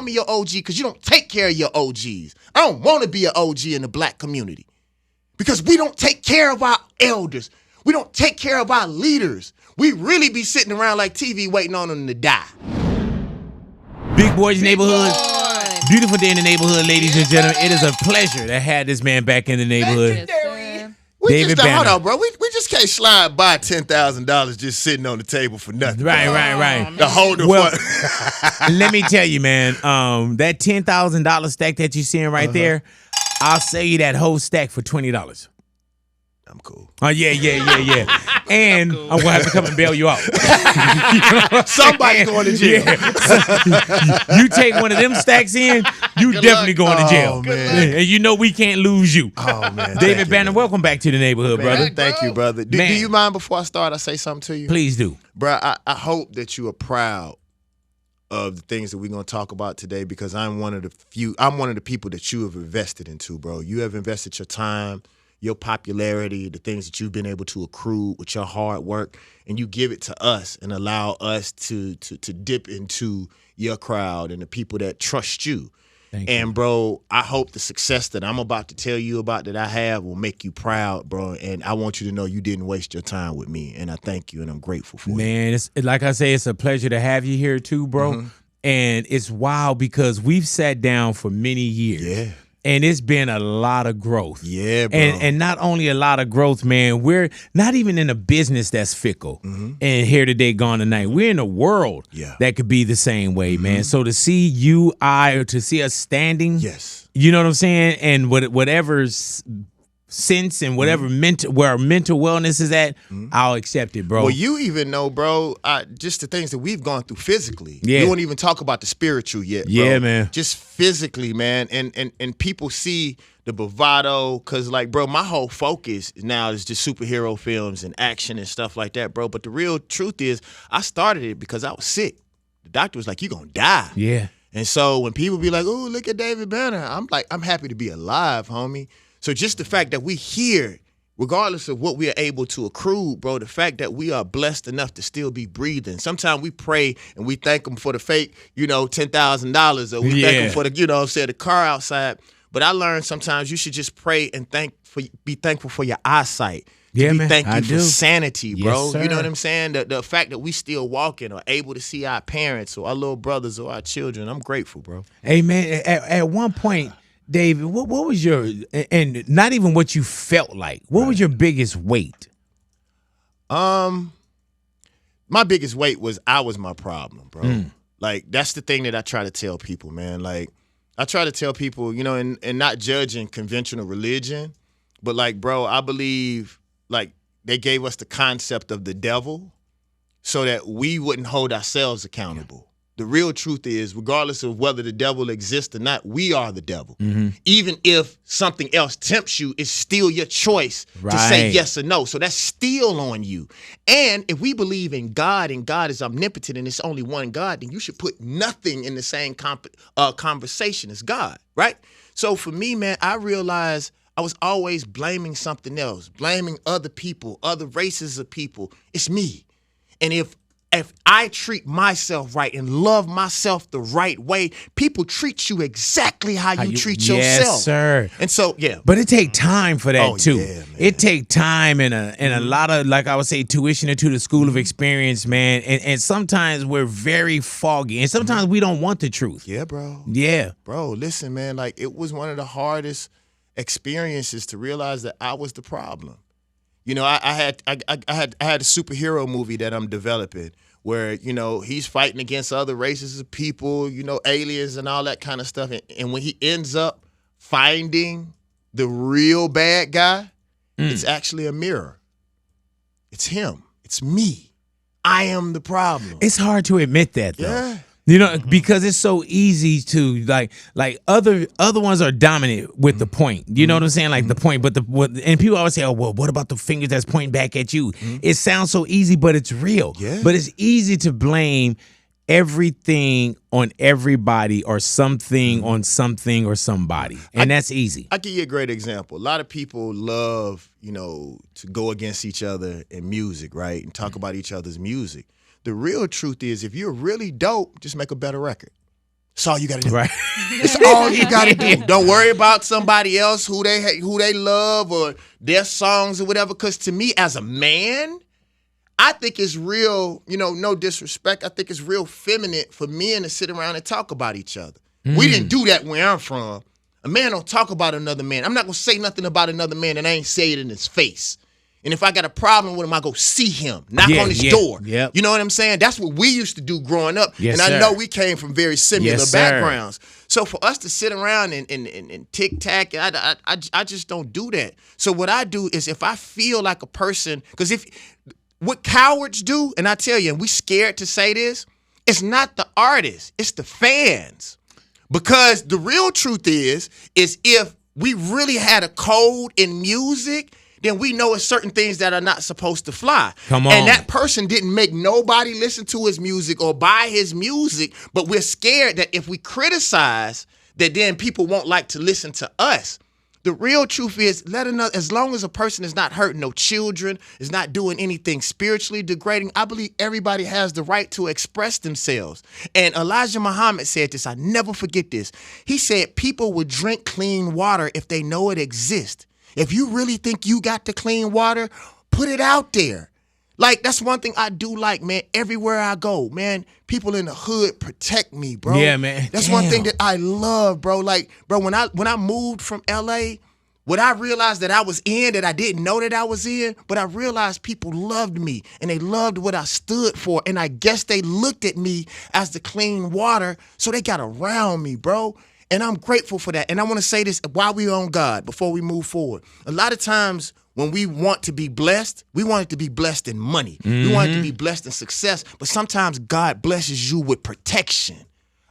me your OG because you don't take care of your OGs. I don't want to be an OG in the black community because we don't take care of our elders. We don't take care of our leaders. We really be sitting around like TV waiting on them to die. Big Boy's Neighborhood. Beautiful day in the neighborhood, ladies and gentlemen. It is a pleasure to have this man back in the neighborhood. David Banner. Hold on, bro. We just can't slide by $10,000 just sitting on the table for nothing. Right. The holder. Well, let me tell you, man. That $10,000 stack that you're seeing right there, I'll sell you that whole stack for $20. I'm cool. Oh, yeah. And I'm going to have to come and bail you out. Somebody going to jail. Yeah. You take one of them stacks in, you definitely going to jail. And you know we can't lose you. Oh, man. David Banner, welcome back to the neighborhood, brother. Thank you, brother. Do you mind before I start, I say something to you? Please do. Bro, I hope that you are proud of the things that we're going to talk about today because I'm one of the people that you have invested into, bro. You have invested your time, your popularity, the things that you've been able to accrue with your hard work, and you give it to us and allow us to dip into your crowd and the people that trust you. Thank you. And, bro, I hope the success that I'm about to tell you about that I have will make you proud, bro. And I want you to know you didn't waste your time with me. And I thank you, and I'm grateful for you. Man, it's, like I say, it's a pleasure to have you here too, bro. Mm-hmm. And it's wild because we've sat down for many years. Yeah. And it's been a lot of growth. Yeah, bro. And not only a lot of growth, man, we're not even in a business that's fickle and here today, gone tonight. We're in a world that could be the same way, man. So to see you, or to see us standing, you know what I'm saying? And whatever's sense and whatever where our mental wellness is at, I'll accept it, bro. Well, you even know, bro, just the things that we've gone through physically. Yeah. You won't even talk about the spiritual yet, bro. Yeah, man. Just physically, man. And people see the bravado because, like, bro, my whole focus now is just superhero films and action and stuff like that, bro. But the real truth is I started it because I was sick. The doctor was like, you're going to die. Yeah. And so when people be like, oh, look at David Banner, I'm like, I'm happy to be alive, homie. So just the fact that we here, regardless of what we are able to accrue, bro, the fact that we are blessed enough to still be breathing. Sometimes we pray and we thank him for the fake, $10,000 or we thank him for the, the car outside. But I learned sometimes you should just pray and be thankful for your eyesight. Yeah, man. Thank you for sanity, bro. Yes, you know what I'm saying? The fact that we still walking or able to see our parents or our little brothers or our children, I'm grateful, bro. Hey, man, at one point, David, what was your, and not even what you felt like, what was your biggest weight? My biggest weight was I was my problem, bro. Like, that's the thing that I try to tell people, man. Like, I try to tell people, and not judging conventional religion, but like, bro, I believe, like, they gave us the concept of the devil so that we wouldn't hold ourselves accountable. The real truth is, regardless of whether the devil exists or not, we are the devil. Even if something else tempts you, it's still your choice to say yes or no. So that's still on you. And if we believe in God and God is omnipotent and it's only one God, then you should put nothing in the same conversation as God, right? So for me, man, I realized I was always blaming something else, blaming other people, other races of people. It's me. And if I treat myself right and love myself the right way, people treat you exactly how you treat yourself. Yes, sir. And so, yeah. But it take time for that, too. Yeah, man. It take time and a lot of, like I would say, tuition into the school of experience, man. And sometimes we're very foggy. And sometimes we don't want the truth. Yeah, bro. Yeah. Bro, listen, man. Like, it was one of the hardest experiences to realize that I was the problem. I had a superhero movie that I'm developing where, he's fighting against other races of people, aliens and all that kind of stuff. And when he ends up finding the real bad guy, it's actually a mirror. It's him. It's me. I am the problem. It's hard to admit that, though. Yeah. Because it's so easy to like other ones are dominant with the point. You know what I'm saying? Like the point, and people always say, "Oh, well, what about the fingers that's pointing back at you?" It sounds so easy, but it's real. Yeah. But it's easy to blame everything on everybody or something on something or somebody, and that's easy. I'll give you a great example. A lot of people love, to go against each other in music, right, and talk about each other's music. The real truth is, if you're really dope, just make a better record. That's all you got to do. Right. That's all you got to do. Don't worry about somebody else who they love or their songs or whatever. Because to me, as a man, I think it's real, no disrespect. I think it's real feminine for men to sit around and talk about each other. We didn't do that where I'm from. A man don't talk about another man. I'm not going to say nothing about another man and I ain't say it in his face. And if I got a problem with him, I go see him, knock on his door. Yep. You know what I'm saying? That's what we used to do growing up. Yes, and I sir. know we came from very similar Yes, backgrounds. So for us to sit around and tic-tac, I just don't do that. So what I do is if I feel like a person, because what cowards do, and I tell you, and we scared to say this, it's not the artist, it's the fans. Because the real truth is if we really had a code in music, then we know it's certain things that are not supposed to fly. Come on. And that person didn't make nobody listen to his music or buy his music, but we're scared that if we criticize, that then people won't like to listen to us. The real truth is, as long as a person is not hurting no children, is not doing anything spiritually degrading, I believe everybody has the right to express themselves. And Elijah Muhammad said this, I never forget this. He said, people would drink clean water if they know it exists. If you really think you got the clean water, put it out there. Like, that's one thing I do like, man. Everywhere I go, man, people in the hood protect me, bro. Yeah, man. That's one thing that I love, bro. Like, bro, when I moved from LA, what I realized that I was in, that I didn't know that I was in, but I realized people loved me and they loved what I stood for. And I guess they looked at me as the clean water, so they got around me, bro. And I'm grateful for that. And I want to say this while we're on God, before we move forward. A lot of times when we want to be blessed, we want it to be blessed in money. We want it to be blessed in success. But sometimes God blesses you with protection.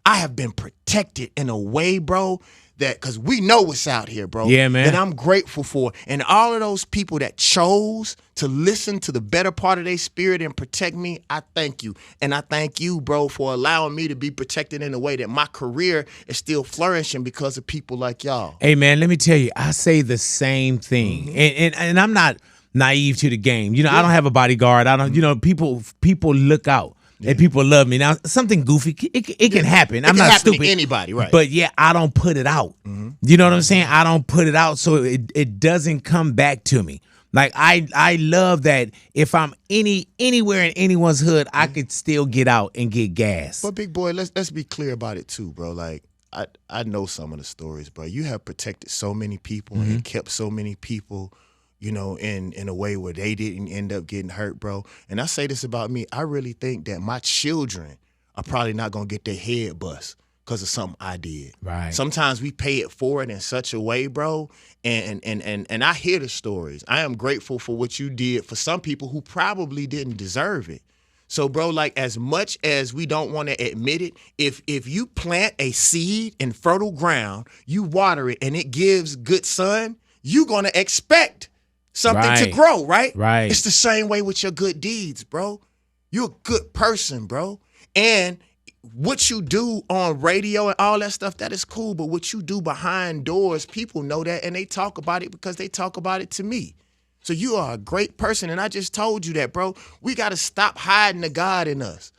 I have been protected in a way, bro, that because we know what's out here, bro. Yeah, man. That I'm grateful for. And all of those people that chose to listen to the better part of their spirit and protect me, I thank you. And I thank you, bro, for allowing me to be protected in a way that my career is still flourishing because of people like y'all. Hey, man, let me tell you, I say the same thing. And I'm not naive to the game. I don't have a bodyguard. I don't, people look out. And people love me. Now, something goofy, it can happen. I'm not stupid. To anybody, right? But yeah, I don't put it out. You know what I'm saying? I don't put it out, so it doesn't come back to me. Like I love that if I'm anywhere in anyone's hood, I could still get out and get gas. But big boy, let's be clear about it too, bro. Like I know some of the stories, bro. You have protected so many people and kept so many people, in a way where they didn't end up getting hurt, bro. And I say this about me. I really think that my children are probably not going to get their head bust because of something I did. Right. Sometimes we pay it forward in such a way, bro. And I hear the stories. I am grateful for what you did for some people who probably didn't deserve it. So, bro, like, as much as we don't want to admit it, if you plant a seed in fertile ground, you water it, and it gives good sun, you're going to expect something to grow, right? Right. It's the same way with your good deeds, bro. You're a good person, bro. And what you do on radio and all that stuff, that is cool. But what you do behind doors, people know that, and they talk about it because they talk about it to me. So you are a great person, and I just told you that, bro. We got to stop hiding the God in us.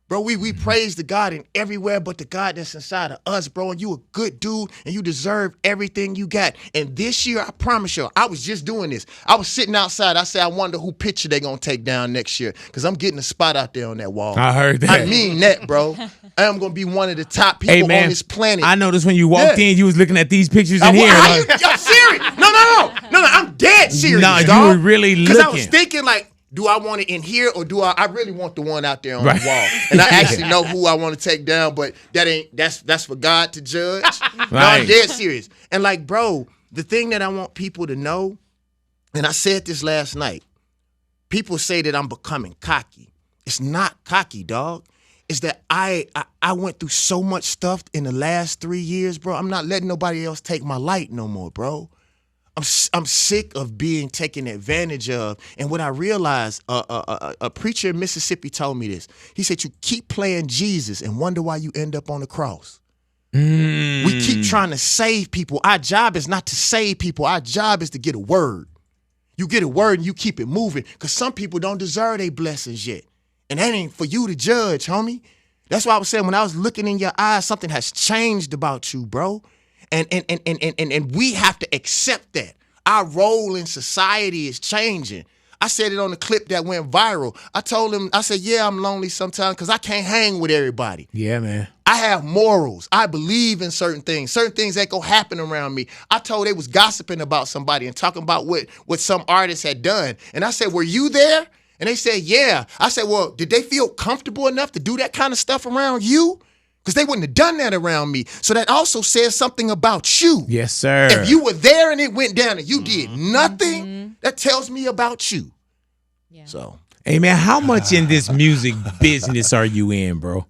Bro, we praise the God in everywhere but the God that's inside of us, bro. And you a good dude, and you deserve everything you got. And this year, I promise you, I was just doing this. I was sitting outside. I said, I wonder who picture they going to take down next year, because I'm getting a spot out there on that wall. I heard that. I mean that, bro. I am going to be one of the top people on this planet. I noticed when you walked in, you was looking at these pictures in here. I'm serious. No, I'm dead serious, No, dog. you were really looking. Because I was thinking, like, do I want it in here, or do I really want the one out there on the wall? And I actually know who I want to take down, but that's for God to judge. No, I'm dead serious. And like, bro, the thing that I want people to know, and I said this last night, people say that I'm becoming cocky. It's not cocky, dog. It's that I went through so much stuff in the last 3 years, bro. I'm not letting nobody else take my light no more, bro. I'm sick of being taken advantage of. And what I realized, a preacher in Mississippi told me this. He said, you keep playing Jesus and wonder why you end up on the cross. We keep trying to save people. Our job is not to save people. Our job is to get a word. You get a word and you keep it moving, because some people don't deserve their blessings yet. And that ain't for you to judge, homie. That's why I was saying when I was looking in your eyes, something has changed about you, bro. And we have to accept that. Our role in society is changing. I said it on the clip that went viral. I told him, I said, yeah, I'm lonely sometimes because I can't hang with everybody. Yeah, man. I have morals. I believe in certain things. Certain things that go happen around me. I told they was gossiping about somebody and talking about what some artist had done. And I said, were you there? And they said, yeah. I said, well, did they feel comfortable enough to do that kind of stuff around you? Because they wouldn't have done that around me. So that also says something about you. Yes, sir. If you were there and it went down and you did nothing, that tells me about you. Yeah. So, hey, man, how much in this music business are you in, bro?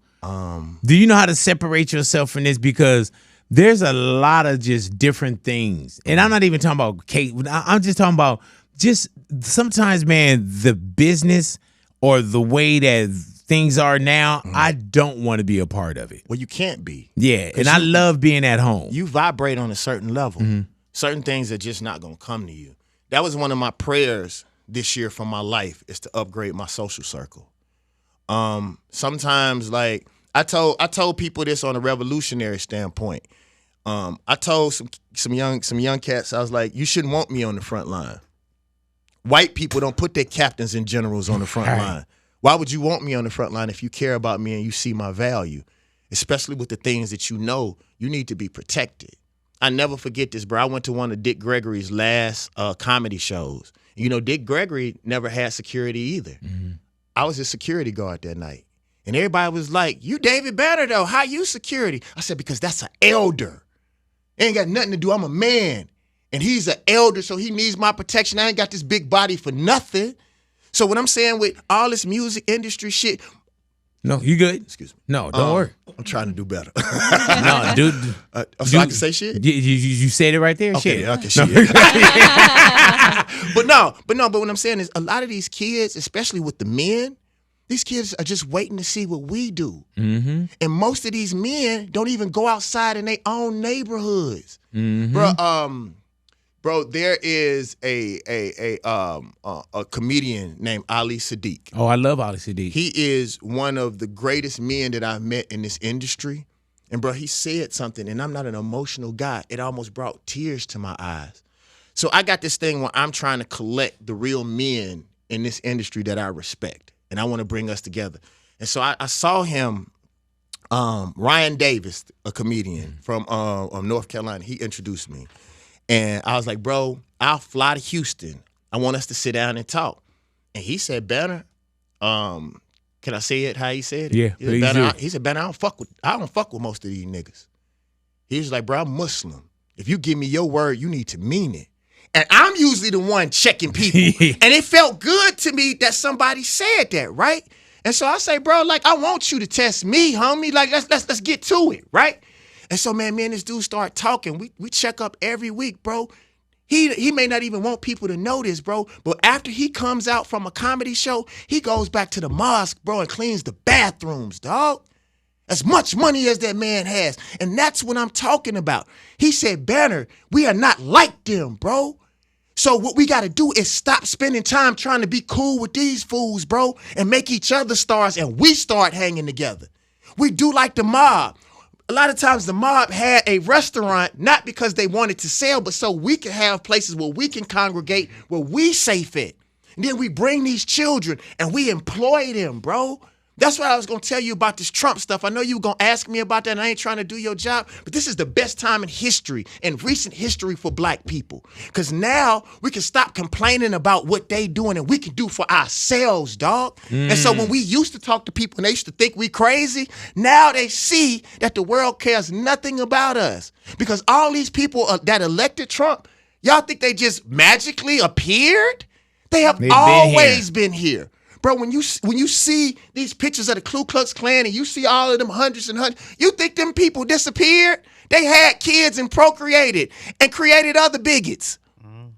Do you know how to separate yourself from this? Because there's a lot of just different things. And I'm not even talking about Kate. I'm just talking about just sometimes, man, the business or the way that things are now, I don't want to be a part of it. well, you can't be. Yeah, and I love being at home. You vibrate on a certain level. Certain things are just not going to come to you. That was one of my prayers this year for my life, is to upgrade my social circle. Sometimes, like, I told people this on a revolutionary standpoint. I told some young cats, I was like, you shouldn't want me on the front line. White people don't put their captains and generals on the front line. Why would you want me on the front line if you care about me and you see my value? Especially with the things that you know you need to be protected. I never forget this, bro. I went to one of Dick Gregory's last comedy shows. You know, Dick Gregory never had security either. I was his security guard that night. And everybody was like, you David Banner, though. How you security? I said, because that's an elder. It ain't got nothing to do. I'm a man. And he's an elder, so he needs my protection. I ain't got this big body for nothing. So what I'm saying with all this music industry shit. No, you good? Excuse me. No, don't worry. I'm trying to do better. No, dude. So I can say shit? You said it right there. Okay, shit. okay, shit. But what I'm saying is a lot of these kids, especially with the men, these kids are just waiting to see what we do. And most of these men don't even go outside in their own neighborhoods. Bro, there is a comedian named Ali Sadiq. Oh, I love Ali Sadiq. He is one of the greatest men that I've met in this industry. And bro, he said something, and I'm not an emotional guy. It almost brought tears to my eyes. So I got this thing where I'm trying to collect the real men in this industry that I respect, and I want to bring us together. And so I saw him, Ryan Davis, a comedian from North Carolina. He introduced me. And I was like, bro, I'll fly to Houston. I want us to sit down and talk. And he said, Banner, can I say it how he said it? Yeah, he said, Banner, I don't fuck with most of these niggas. He was like, bro, I'm Muslim. If you give me your word, you need to mean it. And I'm usually the one checking people. And it felt good to me that somebody said that, right? And so I say, bro, like, I want you to test me, homie. Like, let's get to it, right? And so, man, me and this dude start talking. We check up every week, bro. He may not even want people to know this, bro. But after he comes out from a comedy show, he goes back to the mosque, bro, and cleans the bathrooms, dog. As much money as that man has. And that's what I'm talking about. He said, Banner, we are not like them, bro. So what we got to do is stop spending time trying to be cool with these fools, bro, and make each other stars, and we start hanging together. We do like the mob. A lot of times the mob had a restaurant, not because they wanted to sell, but so we can have places where we can congregate, where we safe at. And then we bring these children and we employ them, bro. That's what I was going to tell you about this Trump stuff. I know you were going to ask me about that, and I ain't trying to do your job, but this is the best time in history, in recent history for black people. Because now we can stop complaining about what they doing, and we can do for ourselves, dog. And so when we used to talk to people and they used to think we crazy, now they see that the world cares nothing about us. Because all these people that elected Trump, y'all think they just magically appeared? They have always been here. Bro, when you see these pictures of the Ku Klux Klan and you see all of them hundreds and hundreds, you think them people disappeared? They had kids and procreated and created other bigots.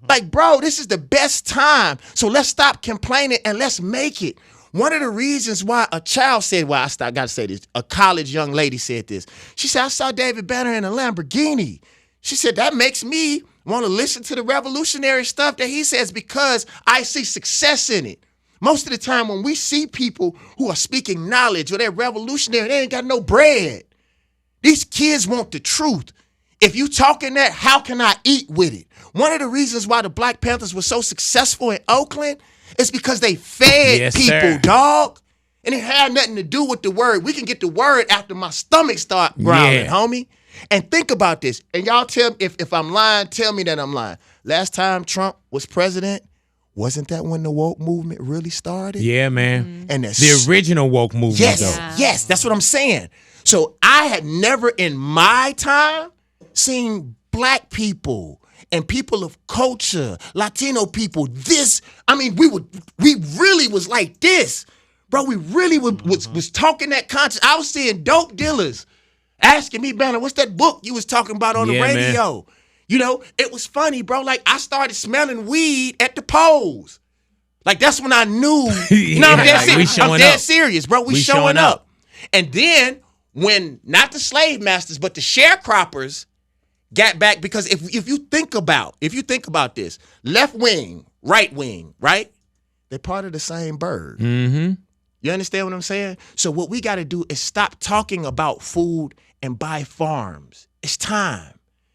Like, bro, this is the best time. So let's stop complaining and let's make it. One of the reasons why a child said, well, I got to say this, a college young lady said this. She said, I saw David Banner in a Lamborghini. She said, that makes me want to listen to the revolutionary stuff that he says because I see success in it. Most of the time when we see people who are speaking knowledge or they're revolutionary, they ain't got no bread. These kids want the truth. If you talking that, how can I eat with it? One of the reasons why the Black Panthers were so successful in Oakland is because they fed people, dog. And it had nothing to do with the word. We can get the word after my stomach start growling, homie. And think about this. And y'all tell me if I'm lying, tell me that I'm lying. Last time Trump was president, wasn't that when the woke movement really started? Yeah, man. And the original woke movement, yes, that's what I'm saying. So I had never in my time seen black people and people of culture, Latino people, we really was like this. Bro, we really was talking that conscious. I was seeing dope dealers asking me, Banner, what's that book you was talking about on the radio? Man. You know, it was funny, bro. Like, I started smelling weed at the polls. Like, that's when I knew. I'm dead serious, bro. We showing up. And then when, not the slave masters, but the sharecroppers got back, because if you think about this, left wing, right wing, right? They're part of the same bird. Mm-hmm. You understand what I'm saying? So what we got to do is stop talking about food and buy farms. It's time.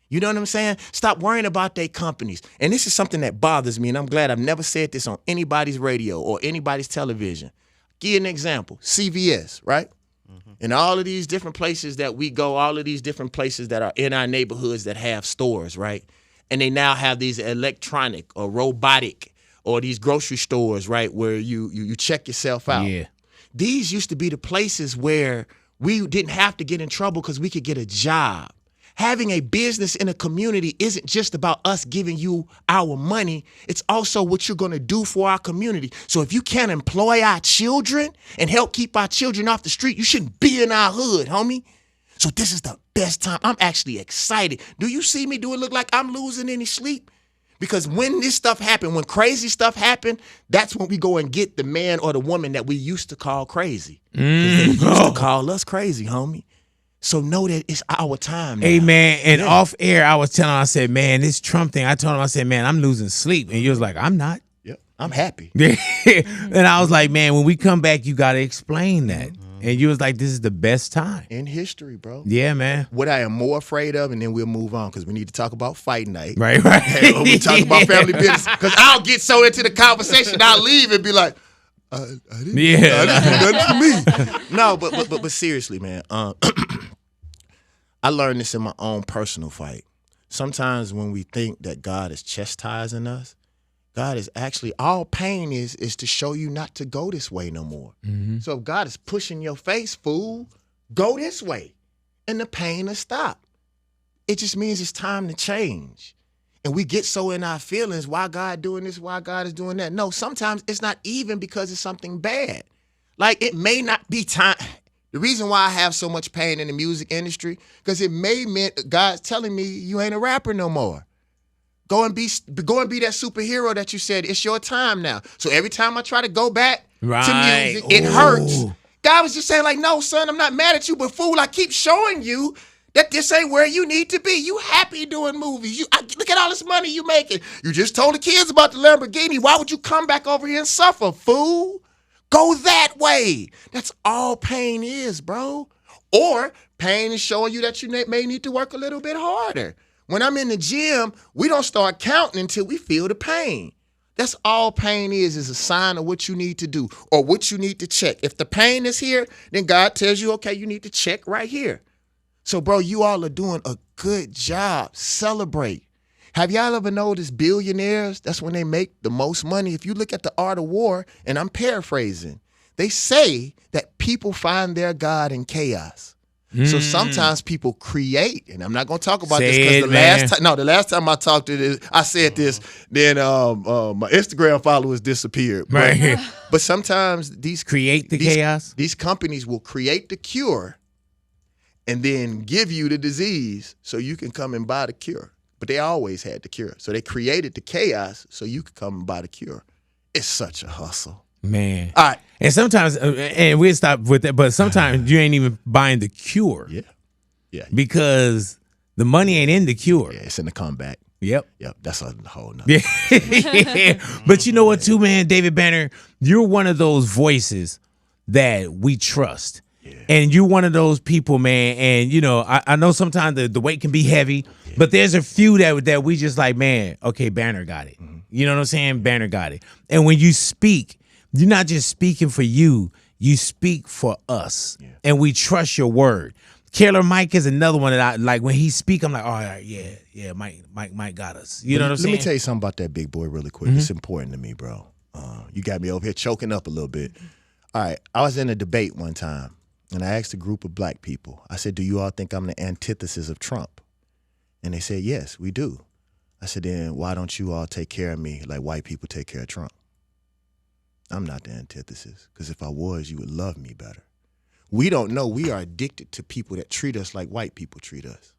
You know what I'm saying? Stop worrying about their companies. And this is something that bothers me, and I'm glad I've never said this on anybody's radio or anybody's television. Give you an example. CVS, right? Mm-hmm. And all of these different places that we go, all of these different places that are in our neighborhoods that have stores, right? And they now have these electronic or robotic or these grocery stores, right, where you check yourself out. Yeah. These used to be the places where we didn't have to get in trouble because we could get a job. Having a business in a community isn't just about us giving you our money. It's also what you're going to do for our community. So if you can't employ our children and help keep our children off the street, you shouldn't be in our hood, homie. So this is the best time. I'm actually excited. Do you see me? Do it look like I'm losing any sleep? Because when this stuff happened, when crazy stuff happened, that's when we go and get the man or the woman that we used to call crazy. They used to call us crazy, homie. So know that it's our time now. Hey, man, and off air, I was telling him, I said, man, this Trump thing, I told him, I said, man, I'm losing sleep. And you was like, I'm not. Yep, I'm happy. And I was like, man, when we come back, you got to explain that. And you was like, this is the best time. In history, bro. Yeah, man. What I am more afraid of, and then we'll move on, because we need to talk about fight night. Right. And we talk about family business. Because I'll get so into the conversation, I'll leave and be like, I didn't do nothing for me. No, but seriously, man. I learned this in my own personal fight. Sometimes when we think that God is chastising us, God is actually, all pain is to show you not to go this way no more. Mm-hmm. So if God is pushing your face, fool, go this way, and the pain will stop. It just means it's time to change. And we get so in our feelings, why God doing this, why God is doing that. No, sometimes it's not even because it's something bad. Like, it may not be time. The reason why I have so much pain in the music industry, because it may mean God's telling me you ain't a rapper no more. Go and be that superhero that you said. It's your time now. So every time I try to go back to music, it hurts. God was just saying, like, no, son, I'm not mad at you, but fool, I keep showing you that this ain't where you need to be. You happy doing movies. Look at all this money you making. You just told the kids about the Lamborghini. Why would you come back over here and suffer, fool? Go that way. That's all pain is, bro. Or pain is showing you that you may need to work a little bit harder. When I'm in the gym, we don't start counting until we feel the pain. That's all pain is a sign of what you need to do or what you need to check. If the pain is here, then God tells you, okay, you need to check right here. So, bro, you all are doing a good job. Celebrate. Have y'all ever noticed billionaires, that's when they make the most money? If you look at The Art of War, and I'm paraphrasing, they say that people find their God in chaos. So sometimes people create, and I'm not going to talk about this because the last time I talked to this, I said this, then my Instagram followers disappeared. Right. But sometimes these chaos. These companies will create the cure and then give you the disease so you can come and buy the cure. But they always had the cure. So they created the chaos so you could come and buy the cure. It's such a hustle. Man. All right. And sometimes, and we'll stop with that, but sometimes you ain't even buying the cure. Yeah. Because the money ain't in the cure. Yeah, it's in the comeback. Yep. Yep, that's a whole nother. Yeah. But you know what, too, man, David Banner, you're one of those voices that we trust. Yeah. And you're one of those people, man. And you know, I know sometimes the weight can be heavy, but there's a few that we just like, man, okay, Banner got it. You know what I'm saying? Banner got it. And when you speak, you're not just speaking for you, you speak for us. Yeah. And we trust your word. Killer Mike is another one that I like. When he speak, I'm like, all right, yeah, Mike got us. You know what I'm saying? Let me tell you something about that big boy really quick. It's important to me, bro. You got me over here choking up a little bit. All right, I was in a debate one time, and I asked a group of black people. I said, do you all think I'm the antithesis of Trump? And they said, yes, we do. I said, then why don't you all take care of me like white people take care of Trump? I'm not the antithesis, because if I was, you would love me better. We don't know. We are addicted to people that treat us like white people treat us.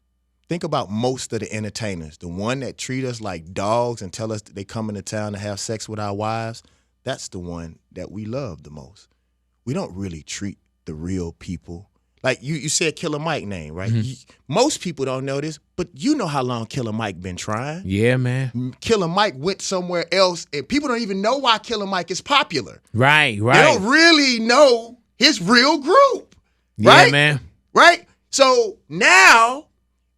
Think about most of the entertainers. The one that treat us like dogs and tell us that they come into town to have sex with our wives, that's the one that we love the most. We don't really treat the real people. Like you said Killer Mike name, right? Most people don't know this, but you know how long Killer Mike been trying. Yeah, man. Killer Mike went somewhere else, and people don't even know why Killer Mike is popular. Right. They don't really know his real group. Right? Yeah, man. Right? So now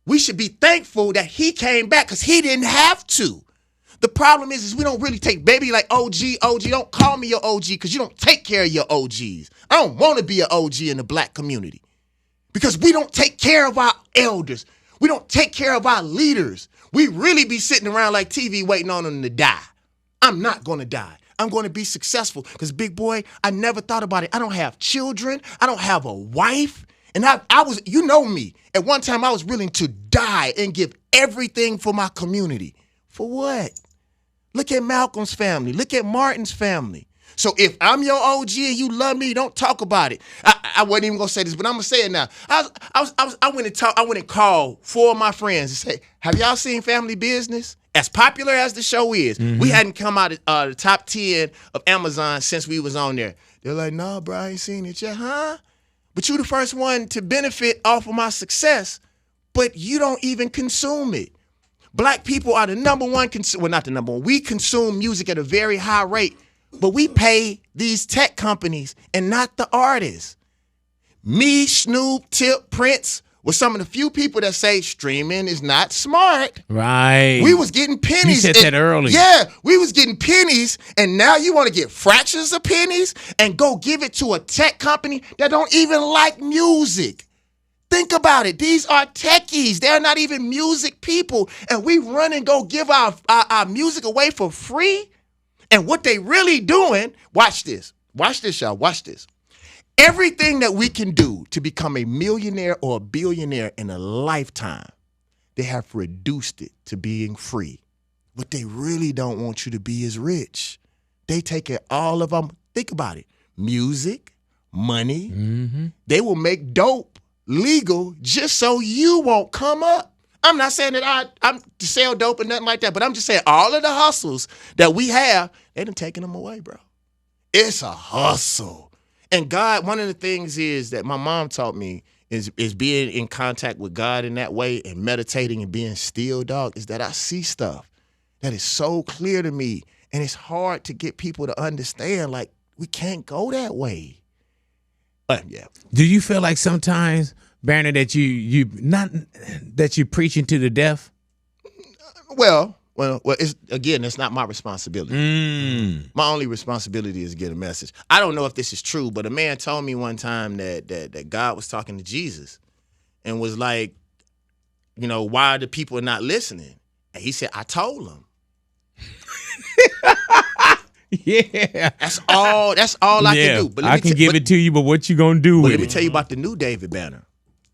we should be thankful that he came back because he didn't have to. The problem is we don't really take baby like OG. Don't call me your OG because you don't take care of your OGs. I don't want to be an OG in the black community because we don't take care of our elders. We don't take care of our leaders. We really be sitting around like TV waiting on them to die. I'm not going to die. I'm going to be successful because, big boy, I never thought about it. I don't have children. I don't have a wife. And I was, you know me, at one time I was willing to die and give everything for my community. For what? Look at Malcolm's family. Look at Martin's family. So if I'm your OG and you love me, don't talk about it. I wasn't even gonna say this, but I'm gonna say it now. I went and called 4 of my friends and say, have y'all seen Family Business? As popular as the show is, we hadn't come out of the top 10 of Amazon since we was on there. They're like, no, bro, I ain't seen it yet, huh? But you the first one to benefit off of my success, but you don't even consume it. Black people are the number one, well, not the number one. We consume music at a very high rate, but we pay these tech companies and not the artists. Me, Snoop, Tip, Prince were some of the few people that say streaming is not smart. Right. We was getting pennies. You said that earlier. Yeah, we was getting pennies, and now you want to get fractions of pennies and go give it to a tech company that don't even like music. Think about it. These are techies. They're not even music people. And we run and go give our music away for free. And what they really doing, watch this. Watch this, y'all. Watch this. Everything that we can do to become a millionaire or a billionaire in a lifetime, they have reduced it to being free. What they really don't want you to be is rich. They take it all of them. Think about it. Music, money. They will make dope legal just so you won't come up. I'm not saying that I'm to sell dope or nothing like that, but I'm just saying all of the hustles that we have, they done taken them away, bro. It's a hustle. And God, one of the things is that my mom taught me is being in contact with God in that way and meditating and being still, dog, is that I see stuff that is so clear to me. And it's hard to get people to understand, like, we can't go that way. But yeah. Do you feel like sometimes, Banner, that you not that you're preaching to the deaf? Well, it's not my responsibility. My only responsibility is to get a message. I don't know if this is true, but a man told me one time that God was talking to Jesus and was like, you know, why are the people not listening? And he said, I told them. Yeah. That's all I can do. But I can give it to you, but what you gonna do with it? Let me tell you about the new David Banner.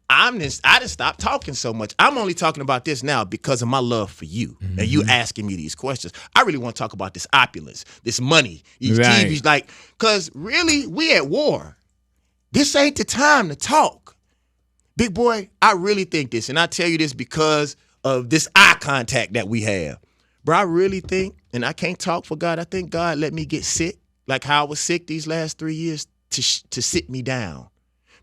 I didn't stop talking so much. I'm only talking about this now because of my love for you and you asking me these questions. I really want to talk about this opulence, this money, these TVs, like, because really, we at war. This ain't the time to talk. Big boy, I really think this, and I tell you this because of this eye contact that we have. Bro, I really think, and I can't talk for God, I think God let me get sick, like how I was sick these last 3 years, to sit me down.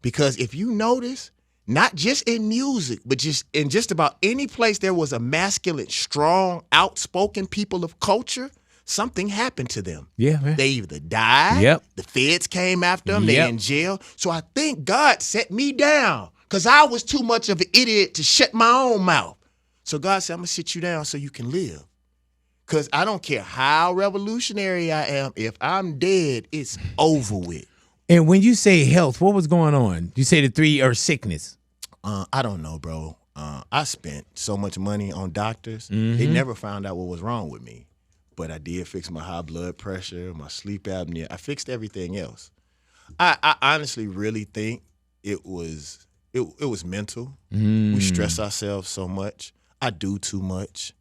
Because if you notice, not just in music, but just in just about any place there was a masculine, strong, outspoken people of culture, something happened to them. Yeah, man. They either died, Yep. the feds came after them, Yep. they in jail. So I think God set me down because I was too much of an idiot to shut my own mouth. So God said, I'm going to sit you down so you can live. Because I don't care how revolutionary I am. If I'm dead, it's over with. And when you say health, what was going on? You say the 3 or sickness? I don't know, bro. I spent so much money on doctors. They never found out what was wrong with me. But I did fix my high blood pressure, my sleep apnea. I fixed everything else. I honestly really think it was mental. We stress ourselves so much. I do too much.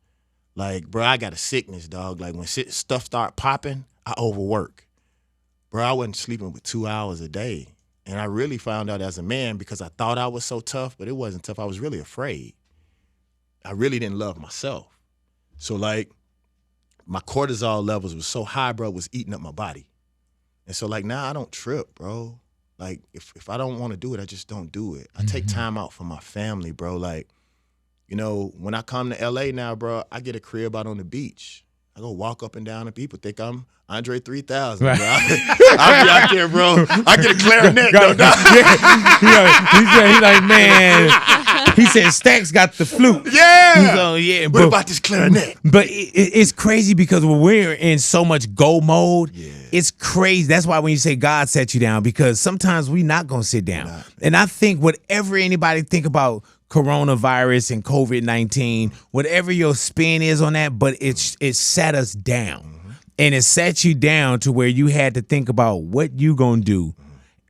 Like, bro, I got a sickness, dog. Like, when stuff start popping, I overwork. Bro, I wasn't sleeping but 2 hours a day. And I really found out as a man because I thought I was so tough, but it wasn't tough. I was really afraid. I really didn't love myself. So, like, my cortisol levels was so high, bro, it was eating up my body. And so, like, now I don't trip, bro. Like, if I don't want to do it, I just don't do it. I take time out for my family, bro. Like, you know, when I come to L.A. now, bro, I get a crib out on the beach. I go walk up and down and people think I'm Andre 3000, right. Bro. I'll be out there, bro. I get a clarinet, though. He's like, man. He said Stacks got the flute. Yeah. So, yeah. What about this clarinet? But it's crazy because when we're in so much go mode, it's crazy. That's why when you say God set you down, because sometimes we're not going to sit down. And I think whatever anybody think about coronavirus and COVID-19, whatever your spin is on that, but it sat us down. And it sat you down to where you had to think about what you gonna do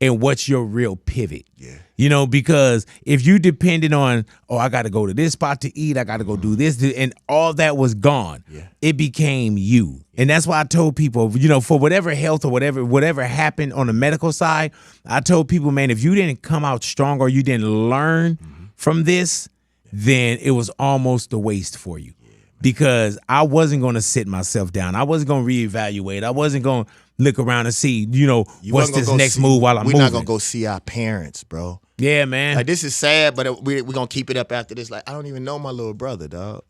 and what's your real pivot. Yeah. You know, because if you depended on, I got to go to this spot to eat, I got to go do this, and all that was gone, it became you. And that's why I told people, you know, for whatever health or whatever happened on the medical side, I told people, man, if you didn't come out strong or you didn't learn from this, then it was almost a waste for you. Because I wasn't going to sit myself down. I wasn't going to reevaluate. I wasn't going to look around and see, you know, what's this next move while I'm moving. We're not going to go see our parents, bro. Yeah, man. Like, this is sad, but we're going to keep it up after this. Like, I don't even know my little brother, dog.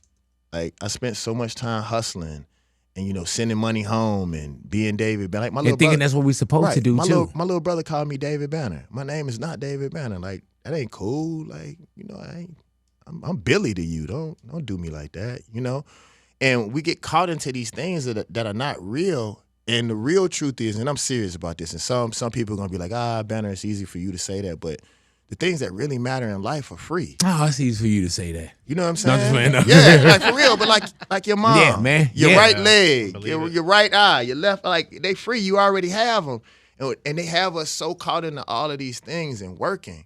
Like, I spent so much time hustling and, you know, sending money home and being David Banner. Like, my little thinking brother, that's what we're supposed to do, too. My little brother called me David Banner. My name is not David Banner. Like, that ain't cool. Like, you know, I'm Billy to you. Don't do me like that, you know? And we get caught into these things that are not real. And the real truth is, and I'm serious about this, and some people are going to be like, Banner, it's easy for you to say that. But the things that really matter in life are free. Oh, it's easy for you to say that. You know what I'm saying? No, just yeah, like for real. But like your mom. Yeah, man. Your right leg, your right eye, your left, like they free. You already have them. And they have us so caught into all of these things and working.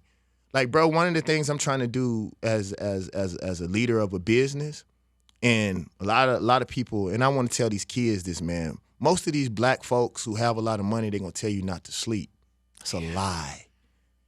Like, bro, one of the things I'm trying to do as a leader of a business, and a lot of people, and I want to tell these kids this, man. Most of these black folks who have a lot of money, they're going to tell you not to sleep. It's a lie.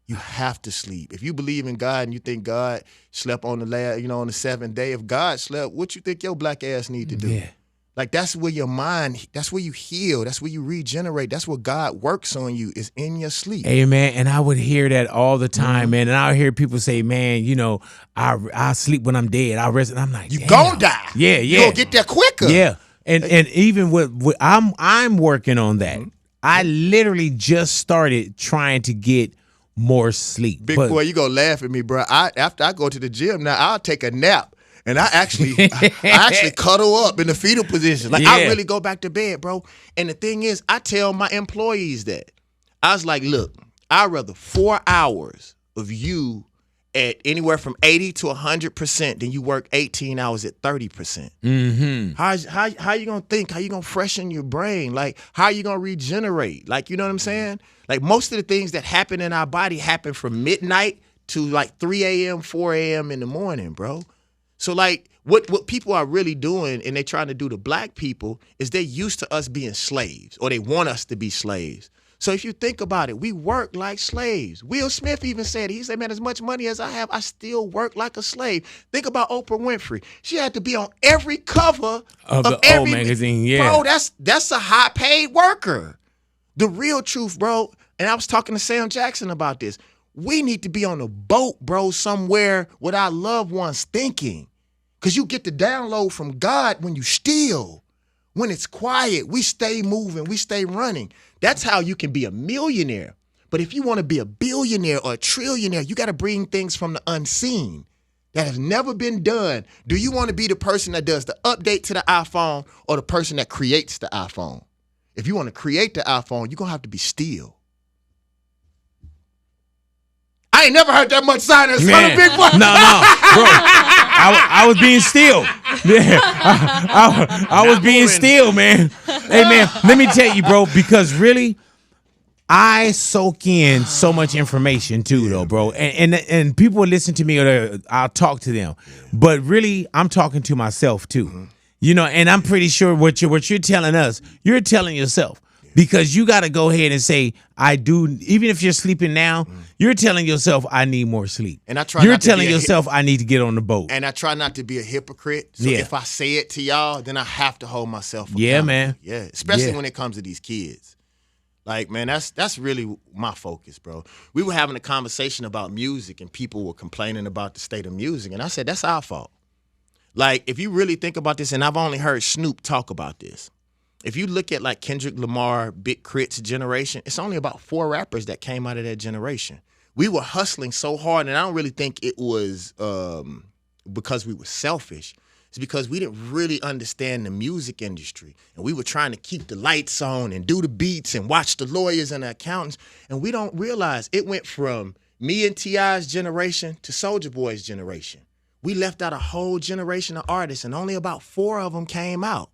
You have to sleep. If you believe in God and you think God slept on on the seventh day, if God slept, what you think your black ass need to do? Yeah. Like, that's where your mind, that's where you heal, that's where you regenerate, that's where God works on you, is in your sleep. Amen. And I would hear that all the time, man. And I would hear people say, man, you know, I sleep when I'm dead. I rest. And I'm like, you gonna die. Yeah. You gonna get there quicker. Yeah. And even with I'm working on that. I literally just started trying to get more sleep. Big boy, you gonna laugh at me, bro. After I go to the gym now, I'll take a nap. And I actually cuddle up in the fetal position. Like, I really go back to bed, bro. And the thing is, I tell my employees that. I was like, look, I'd rather 4 hours of you at anywhere from 80 to 100% than you work 18 hours at 30%. How you gonna think? How you gonna freshen your brain? Like, how you gonna regenerate? Like, you know what I'm saying? Like, most of the things that happen in our body happen from midnight to like 3 a.m., 4 a.m. in the morning, bro. So, like, what people are really doing, and they're trying to do to black people, is they're used to us being slaves, or they want us to be slaves. So if you think about it, we work like slaves. Will Smith even said it. He said, man, as much money as I have, I still work like a slave. Think about Oprah Winfrey. She had to be on every cover of every magazine. Yeah. Bro, that's a high-paid worker. The real truth, bro, and I was talking to Sam Jackson about this. We need to be on a boat, bro, somewhere with our loved ones thinking. Because you get the download from God when you still. When it's quiet, we stay moving, we stay running. That's how you can be a millionaire. But if you want to be a billionaire or a trillionaire, you got to bring things from the unseen that has never been done. Do you want to be the person that does the update to the iPhone or the person that creates the iPhone? If you want to create the iPhone, you're going to have to be still. I ain't never heard that much silence from a big boy. No, bro. I was being still. Yeah, I was being still, man. Hey, man, let me tell you, bro, because really, I soak in so much information too, though, bro. And people will listen to me or I'll talk to them. But really, I'm talking to myself too. Mm-hmm. You know, and I'm pretty sure what you're telling us, you're telling yourself. Because you got to go ahead and say, I do, even if you're sleeping now, you're telling yourself, I need more sleep. And I try you're telling yourself, I need to get on the boat. And I try not to be a hypocrite. So if I say it to y'all, then I have to hold myself accountable. Yeah, man. Yeah, especially when it comes to these kids. Like, man, that's really my focus, bro. We were having a conversation about music, and people were complaining about the state of music. And I said, that's our fault. Like, if you really think about this, and I've only heard Snoop talk about this. If you look at like Kendrick Lamar, Big Crit's generation, it's only about 4 rappers that came out of that generation. We were hustling so hard, and I don't really think it was because we were selfish. It's because we didn't really understand the music industry, and we were trying to keep the lights on and do the beats and watch the lawyers and the accountants, and we don't realize it went from me and T.I.'s generation to Soulja Boy's generation. We left out a whole generation of artists, and only about 4 of them came out.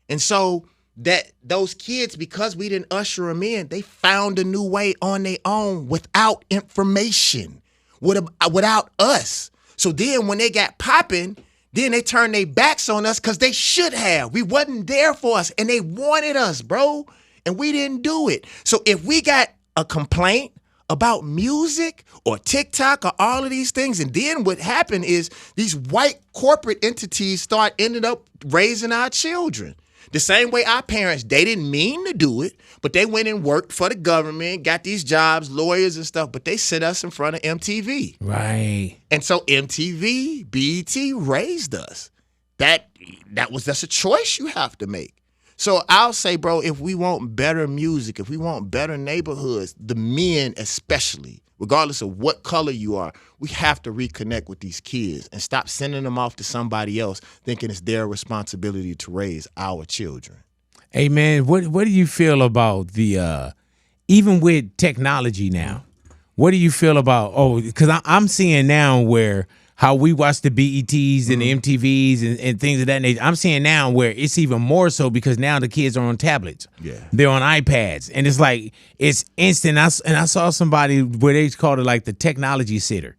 And so that those kids, because we didn't usher them in, they found a new way on their own without information, without us. So then when they got popping, then they turned their backs on us because they should have. We wasn't there for us, and they wanted us, bro, and we didn't do it. So if we got a complaint about music or TikTok or all of these things, and then what happened is these white corporate entities ended up raising our children. The same way our parents, they didn't mean to do it, but they went and worked for the government, got these jobs, lawyers and stuff, but they set us in front of MTV. Right. And so MTV, BET raised us. That's a choice you have to make. So I'll say, bro, if we want better music, if we want better neighborhoods, the men especially, regardless of what color you are, we have to reconnect with these kids and stop sending them off to somebody else thinking it's their responsibility to raise our children. Hey, man, what do you feel about the, even with technology now, what do you feel about, because I'm seeing now where how we watch the BETs and the MTVs and things of that nature. I'm seeing now where it's even more so because now the kids are on tablets. Yeah. They're on iPads. And it's like, it's instant. I saw somebody where they called it like the technology sitter,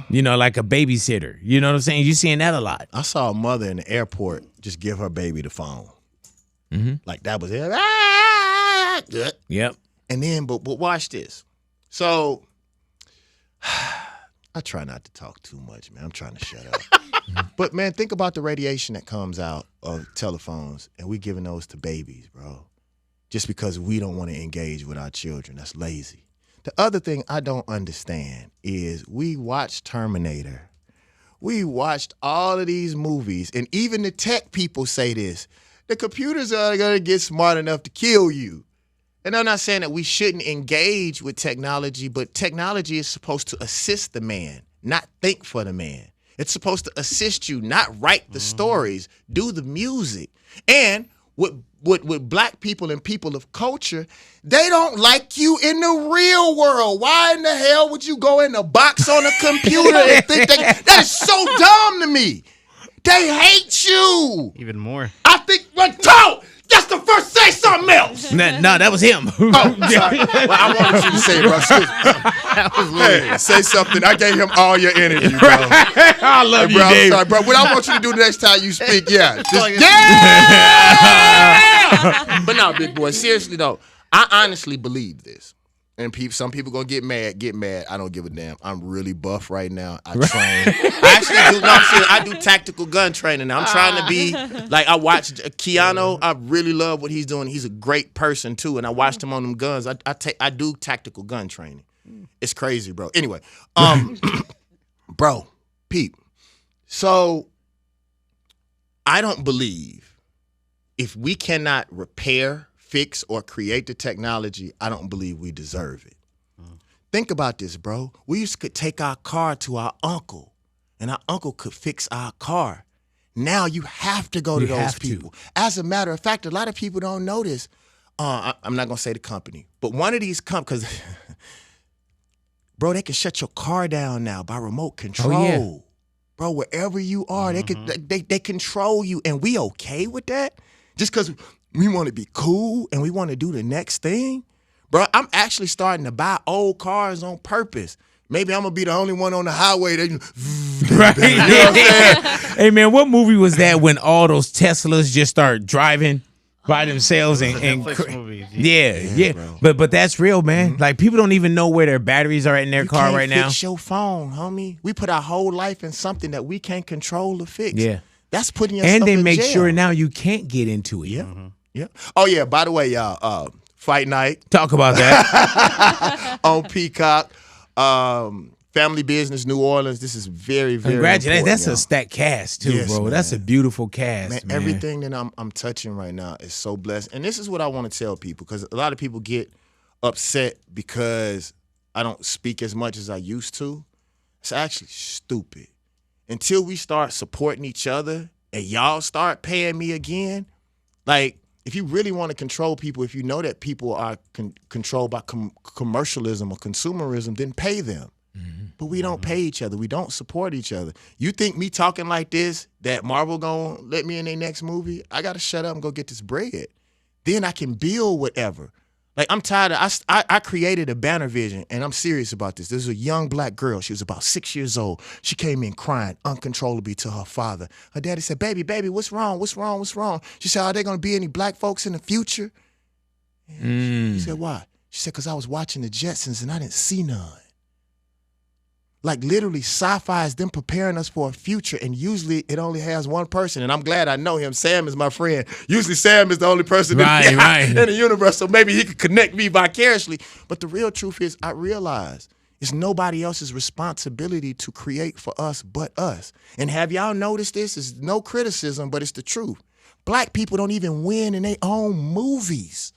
you know, like a babysitter. You know what I'm saying? You're seeing that a lot. I saw a mother in the airport just give her baby the phone. Like that was it. Yep. And then, but watch this. So I try not to talk too much, man. I'm trying to shut up. But, man, think about the radiation that comes out of telephones, and we giving those to babies, bro, just because we don't want to engage with our children. That's lazy. The other thing I don't understand is we watched Terminator. We watched all of these movies, and even the tech people say this. The computers are going to get smart enough to kill you. And I'm not saying that we shouldn't engage with technology, but technology is supposed to assist the man, not think for the man. It's supposed to assist you, not write the stories, do the music. And with black people and people of culture, they don't like you in the real world. Why in the hell would you go in a box on a computer and think that is so dumb to me? They hate you. Even more. I think, talk. That's the first. Say something else. No, that was him. Oh, sorry. Well, I wanted you to say it, bro. That was hey, say something. I gave him all your energy, bro. I love you, bro. Dave. I'm sorry, bro. What I want you to do the next time you speak, yeah. But no, big boy. Seriously, though, I honestly believe this. And some people gonna get mad. I don't give a damn. I'm really buff right now. I train. I actually do. No, I'm serious. I do tactical gun training now. I'm trying to be like I watched Keanu. I really love what he's doing. He's a great person too, and I watched him on them guns. I do tactical gun training. It's crazy, bro. Anyway, bro, Pete. So I don't believe if we cannot repair, fix, or create the technology, I don't believe we deserve it. Think about this, bro. We used to take our car to our uncle, and our uncle could fix our car. Now you have to go to those people. As a matter of fact, a lot of people don't know this. I'm not going to say the company, but one of these companies, bro, they can shut your car down now by remote control. Oh, yeah. Bro, wherever you are, they control you, and we okay with that? Just because we want to be cool and we want to do the next thing? Bro, I'm actually starting to buy old cars on purpose. Maybe I'm going to be the only one on the highway that right. You know what I'm saying? Hey, man, what movie was that when all those Teslas just start driving by themselves Yeah. But that's real, man. Like, people don't even know where their batteries are in their car right now. You can't fix your phone, homie. We put our whole life in something that we can't control or fix. Yeah. That's putting yourself in jail. And they make jail. sure now you can't get into it. Yeah. Yeah. Oh, yeah, by the way, y'all, Fight Night. Talk about that. On Peacock. Family Business, New Orleans. This is very, very Congratulations. That's y'all. a stacked cast, too, yes, bro. Man. That's a beautiful cast, man. Everything that I'm touching right now is so blessed. And this is what I want to tell people, because a lot of people get upset because I don't speak as much as I used to. It's actually stupid. Until we start supporting each other and y'all start paying me again, like, if you really want to control people, if you know that people are controlled by commercialism or consumerism, then pay them. But we don't pay each other. We don't support each other. You think me talking like this, that Marvel gonna let me in their next movie? I got to shut up and go get this bread. Then I can build whatever. Like, I'm tired of, I created a banner vision, and I'm serious about this. This is a young black girl. She was about 6 years old. She came in crying uncontrollably to her father. Her daddy said, baby, what's wrong? What's wrong? What's wrong? She said, are there going to be any black folks in the future? He said, why? She said, because I was watching the Jetsons and I didn't see none. Like, literally, sci-fi is them preparing us for a future, and usually it only has one person, and I'm glad I know him. Sam is my friend. Usually Sam is the only person in the universe, so maybe he could connect me vicariously. But the real truth is, I realize it's nobody else's responsibility to create for us but us. And have y'all noticed this? It's no criticism, but it's the truth. Black people don't even win in their own movies.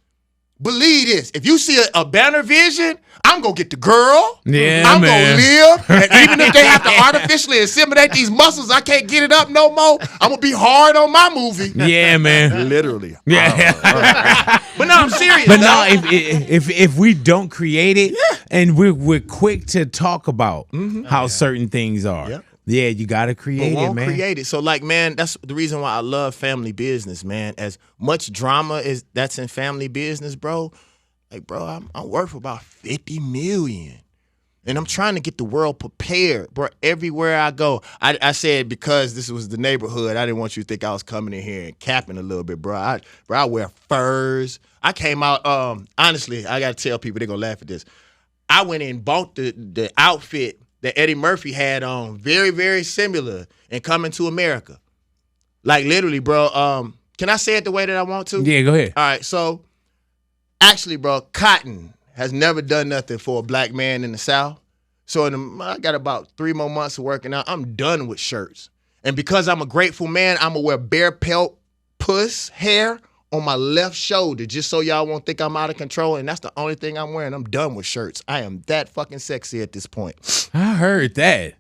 Believe this. If you see a banner vision, I'm going to get the girl. Yeah, I'm going to live. And even if they have to artificially inseminate these muscles, I can't get it up no more. I'm going to be hard on my movie. Yeah, man. Literally. Yeah. But no, I'm serious. But no, if we don't create it, and we're quick to talk about how certain things are. Yep. Yeah, you got to create it, man. Create it. So, like, man, that's the reason why I love Family Business, man. As much drama that's in Family Business, bro, like, bro, I'm worth about $50 million. And I'm trying to get the world prepared, bro, everywhere I go. I said, because this was the neighborhood, I didn't want you to think I was coming in here and capping a little bit, bro. I wear furs. I came out, honestly, I got to tell people, they're going to laugh at this. I went and bought the outfit that Eddie Murphy had on, very, very similar, in Coming to America. Like, literally, bro, can I say it the way that I want to? Yeah, go ahead. All right, so, actually, bro, cotton has never done nothing for a black man in the South. So, I got about 3 more months of working out. I'm done with shirts. And because I'm a grateful man, I'm going to wear bear pelt puss hair on my left shoulder, just so y'all won't think I'm out of control. And that's the only thing I'm wearing. I'm done with shirts. I am that fucking sexy at this point. I heard that.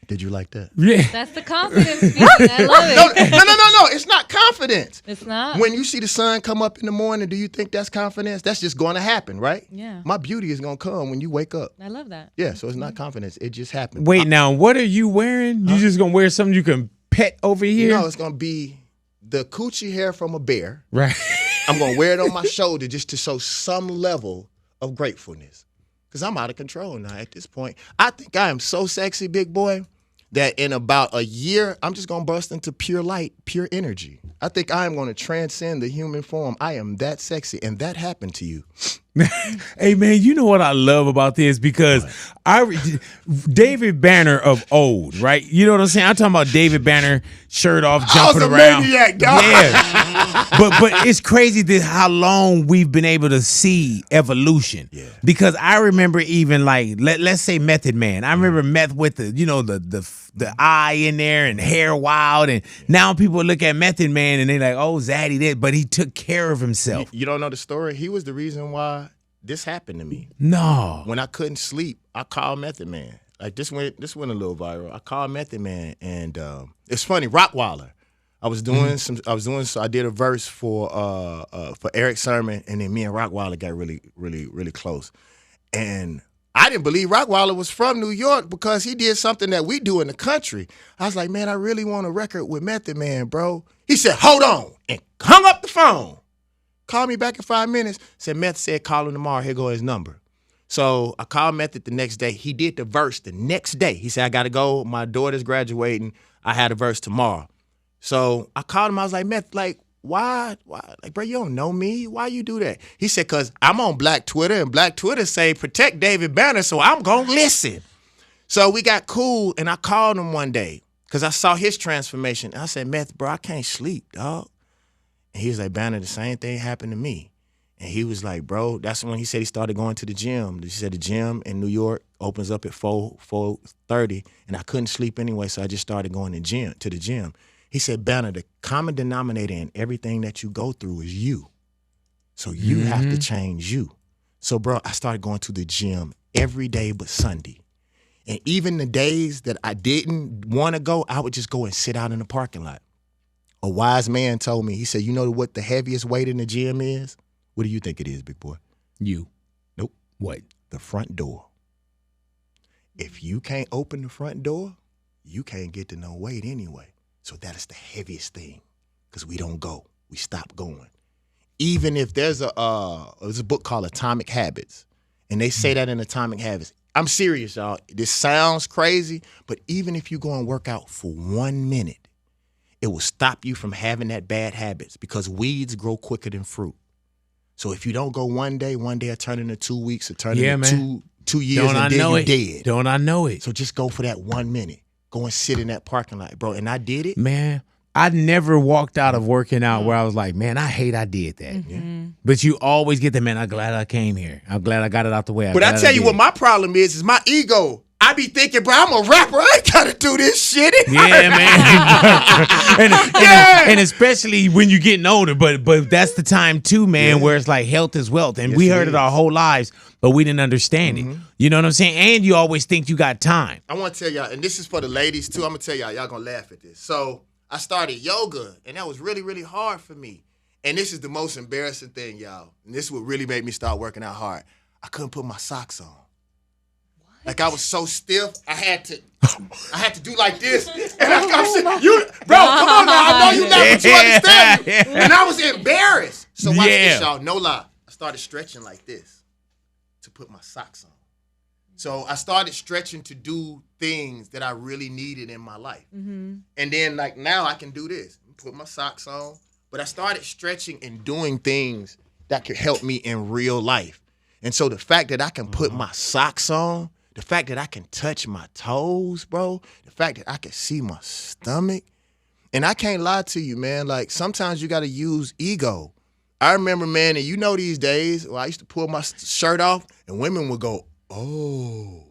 Did you like that? Yeah. That's the confidence speaking. I love it. No. It's not confidence. It's not. When you see the sun come up in the morning, do you think that's confidence? That's just going to happen, right? Yeah. My beauty is going to come when you wake up. I love that. Yeah, so it's not confidence. It just happened. Wait, now, what are you wearing? You just going to wear something you can pet over here? No, it's going to be the coochie hair from a bear. Right. I'm going to wear it on my shoulder just to show some level of gratefulness. Because I'm out of control now at this point. I think I am so sexy, big boy, that in about a year, I'm just going to burst into pure light, pure energy. I think I am going to transcend the human form. I am that sexy, and that happened to you. Hey, man, you know what I love about this? Because David Banner of old, right? You know what I'm saying? I'm talking about David Banner, shirt off, jumping around. Maniac, dog. Yeah. but it's crazy how long we've been able to see evolution. Yeah. Because I remember even like let's say Method Man. I remember Meth with the eye in there and hair wild, and now people look at Method Man and they're like, oh, Zaddy did, but he took care of himself. You don't know the story? He was the reason why this happened to me. No. When I couldn't sleep, I called Method Man. Like this went a little viral. I called Method Man, and it's funny. Rockwaller. I did a verse for Eric Sermon, and then me and Rockwaller got really, really, really close. And I didn't believe Rockwaller was from New York because he did something that we do in the country. I was like, man, I really want a record with Method Man, bro. He said, hold on, and hung up the phone. Called me back in 5 minutes. Said, Meth said, call him tomorrow. Here go his number. So I called Method the next day. He did the verse the next day. He said, I got to go. My daughter's graduating. I had a verse tomorrow. So I called him. I was like, Meth, like, why? Like, bro, you don't know me. Why you do that? He said, because I'm on Black Twitter, and Black Twitter say protect David Banner, so I'm going to listen. So we got cool, and I called him one day because I saw his transformation. And I said, Meth, bro, I can't sleep, dog. And he was like, Banner, the same thing happened to me. And he was like, bro, that's when he said he started going to the gym. He said the gym in New York opens up at 4:30, and I couldn't sleep anyway, so I just started going to the gym. He said, Banner, the common denominator in everything that you go through is you. So you have to change you. So, bro, I started going to the gym every day but Sunday. And even the days that I didn't want to go, I would just go and sit out in the parking lot. A wise man told me, he said, you know what the heaviest weight in the gym is? What do you think it is, big boy? You. Nope. What? The front door. If you can't open the front door, you can't get to no weight anyway. So that is the heaviest thing, because we don't go. We stop going. Even if there's a book called Atomic Habits, and they say that in Atomic Habits. I'm serious, y'all. This sounds crazy, but even if you go and work out for 1 minute, it will stop you from having that bad habits, because weeds grow quicker than fruit. So if you don't go one day will turn into 2 weeks, or turn into two years, and then you're dead. Don't I know it? So just go for that 1 minute. Go and sit in that parking lot, bro. And I did it. Man, I never walked out of working out where I was like, man, I hate I did that. But you always get that, man, I'm glad I came here. I'm glad I got it out the way. But I tell you what my problem is my ego. I be thinking, bro, I'm a rapper. I ain't got to do this shit. Yeah, man. and especially when you're getting older. But that's the time, too, man, where it's like health is wealth. And we heard it our whole lives, but we didn't understand it. You know what I'm saying? And you always think you got time. I want to tell y'all, and this is for the ladies, too. I'm going to tell y'all going to laugh at this. So I started yoga, and that was really, really hard for me. And this is the most embarrassing thing, y'all. And this would really make me start working out hard. I couldn't put my socks on. Like I was so stiff, I had to do like this. And I'm saying, bro, come on now. I know you not, but you understand me. And I was embarrassed. So watch this, y'all. No lie. I started stretching like this to put my socks on. So I started stretching to do things that I really needed in my life. And then like now I can do this. Put my socks on. But I started stretching and doing things that could help me in real life. And so the fact that I can put my socks on, the fact that I can touch my toes, bro, the fact that I can see my stomach, and I can't lie to you, man, like sometimes you got to use ego. I remember, man, and you know these days, I used to pull my shirt off and women would go, oh.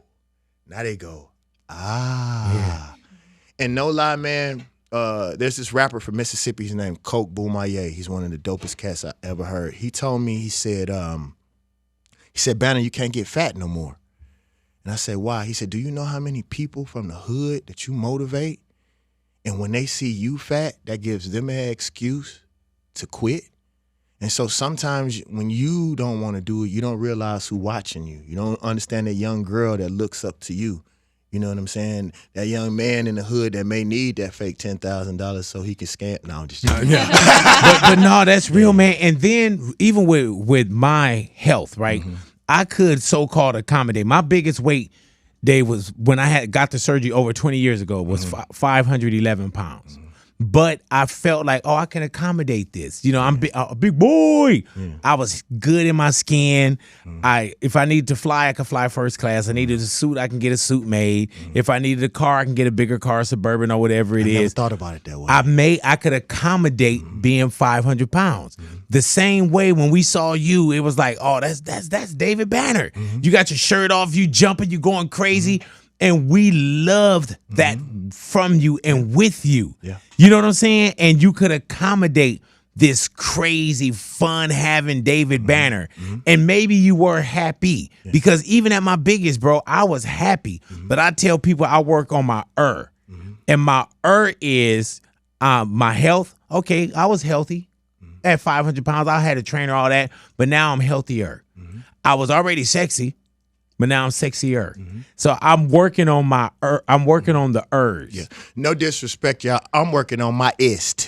Now they go, ah. Yeah. And no lie, man, there's this rapper from Mississippi, his name Coke Boomaye. He's one of the dopest cats I ever heard. He told me, he said, Banner, you can't get fat no more. And I said, why? He said, do you know how many people from the hood that you motivate? And when they see you fat, that gives them an excuse to quit. And so sometimes when you don't want to do it, you don't realize who's watching you. You don't understand that young girl that looks up to you. You know what I'm saying? That young man in the hood that may need that fake $10,000 so he can scam. No, I'm just joking. but no, that's real, man. And then even with my health, right? I could so-called accommodate. My biggest weight day was when I got the surgery over 20 years ago was 511 pounds. but I felt like, oh, I can accommodate this. You know, I'm a big boy. I was good in my skin. If I needed to fly, I could fly first class. I needed a suit, I can get a suit made. If I needed a car, I can get a bigger car, Suburban or whatever it is. I never thought about it that way. I could accommodate being 500 pounds. The same way when we saw you, it was like, oh, that's David Banner. You got your shirt off, you jumping, you going crazy. And we loved that from you and with you. Yeah. You know what I'm saying? And you could accommodate this crazy, fun-having David Banner. And maybe you were happy. Because even at my biggest, bro, I was happy. But I tell people I work on my And my is my health. Okay, I was healthy at 500 pounds. I had a trainer, all that. But now I'm healthier. I was already sexy. But now I'm sexier. So I'm working on my I'm working on the ers. Yeah. No disrespect, y'all. I'm working on my ist.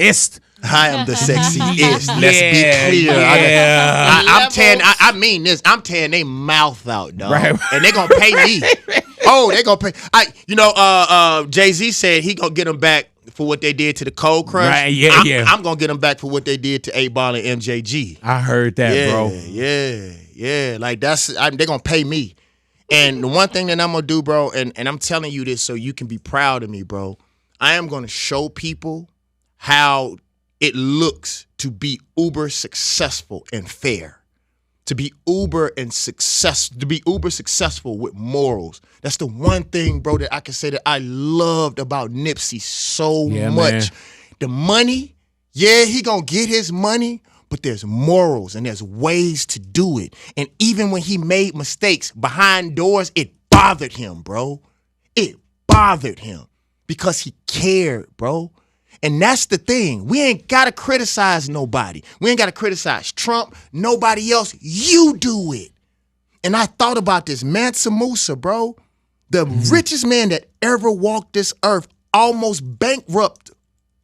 I am the sexiest. Let's be clear. I'm tearing. I mean this. I'm tearing their mouth out, dog. Right. And they gonna pay me. Oh, they gonna pay. Jay-Z said he gonna get them back for what they did to the Cold Crush. Right. Yeah. I'm gonna get them back for what they did to 8-Ball and MJG. I heard that, bro. Yeah. Like they gonna pay me. And the one thing that I'm going to do, bro, and I'm telling you this so you can be proud of me, bro, I am going to show people how it looks to be uber successful and fair, to be uber successful with morals. That's the one thing, bro, that I can say that I loved about Nipsey so much. Man. The money, he going to get his money, but there's morals and there's ways to do it. And even when he made mistakes behind doors, it bothered him, bro. It bothered him because he cared, bro. And that's the thing. We ain't got to criticize nobody. We ain't got to criticize Trump, nobody else. You do it. And I thought about this. Mansa Musa, bro, the richest man that ever walked this earth, almost bankrupt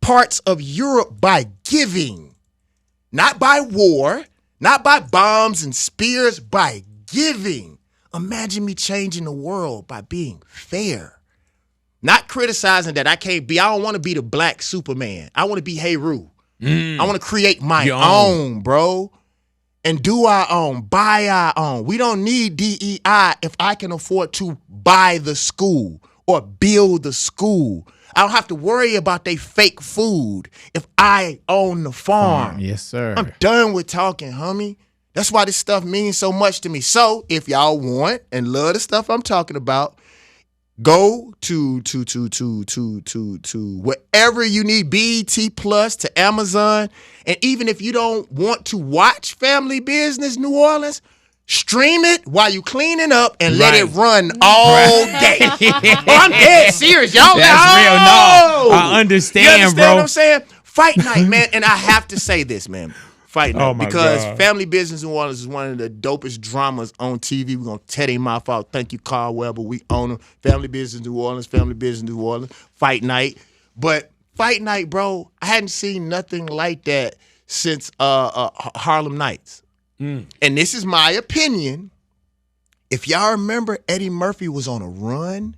parts of Europe by giving. Not by war, not by bombs and spears, by giving. Imagine me changing the world by being fair. Not criticizing that I don't want to be the black Superman. I want to be Heru. I want to create my own, bro. And do our own, buy our own. We don't need DEI if I can afford to buy the school or build the school. I don't have to worry about they fake food if I own the farm. Yes, sir. I'm done with talking, homie. That's why this stuff means so much to me. So if y'all want and love the stuff I'm talking about, go to wherever you need, BET Plus, to Amazon. And even if you don't want to watch Family Business New Orleans, stream it while you cleaning up and let it run all day. I'm dead serious, y'all. That's real. No, I understand, you understand bro. what I'm saying? Fight night, man. And I have to say this, man. Fight night. Because God. Family Business New Orleans is one of the dopest dramas on TV. We're going to tear their mouth out. Thank you, Carl Weber. We own them. Family Business New Orleans, Family Business New Orleans. Fight night. But fight night, bro, I hadn't seen nothing like that since Harlem Nights. And this is my opinion. If y'all remember, Eddie Murphy was on a run,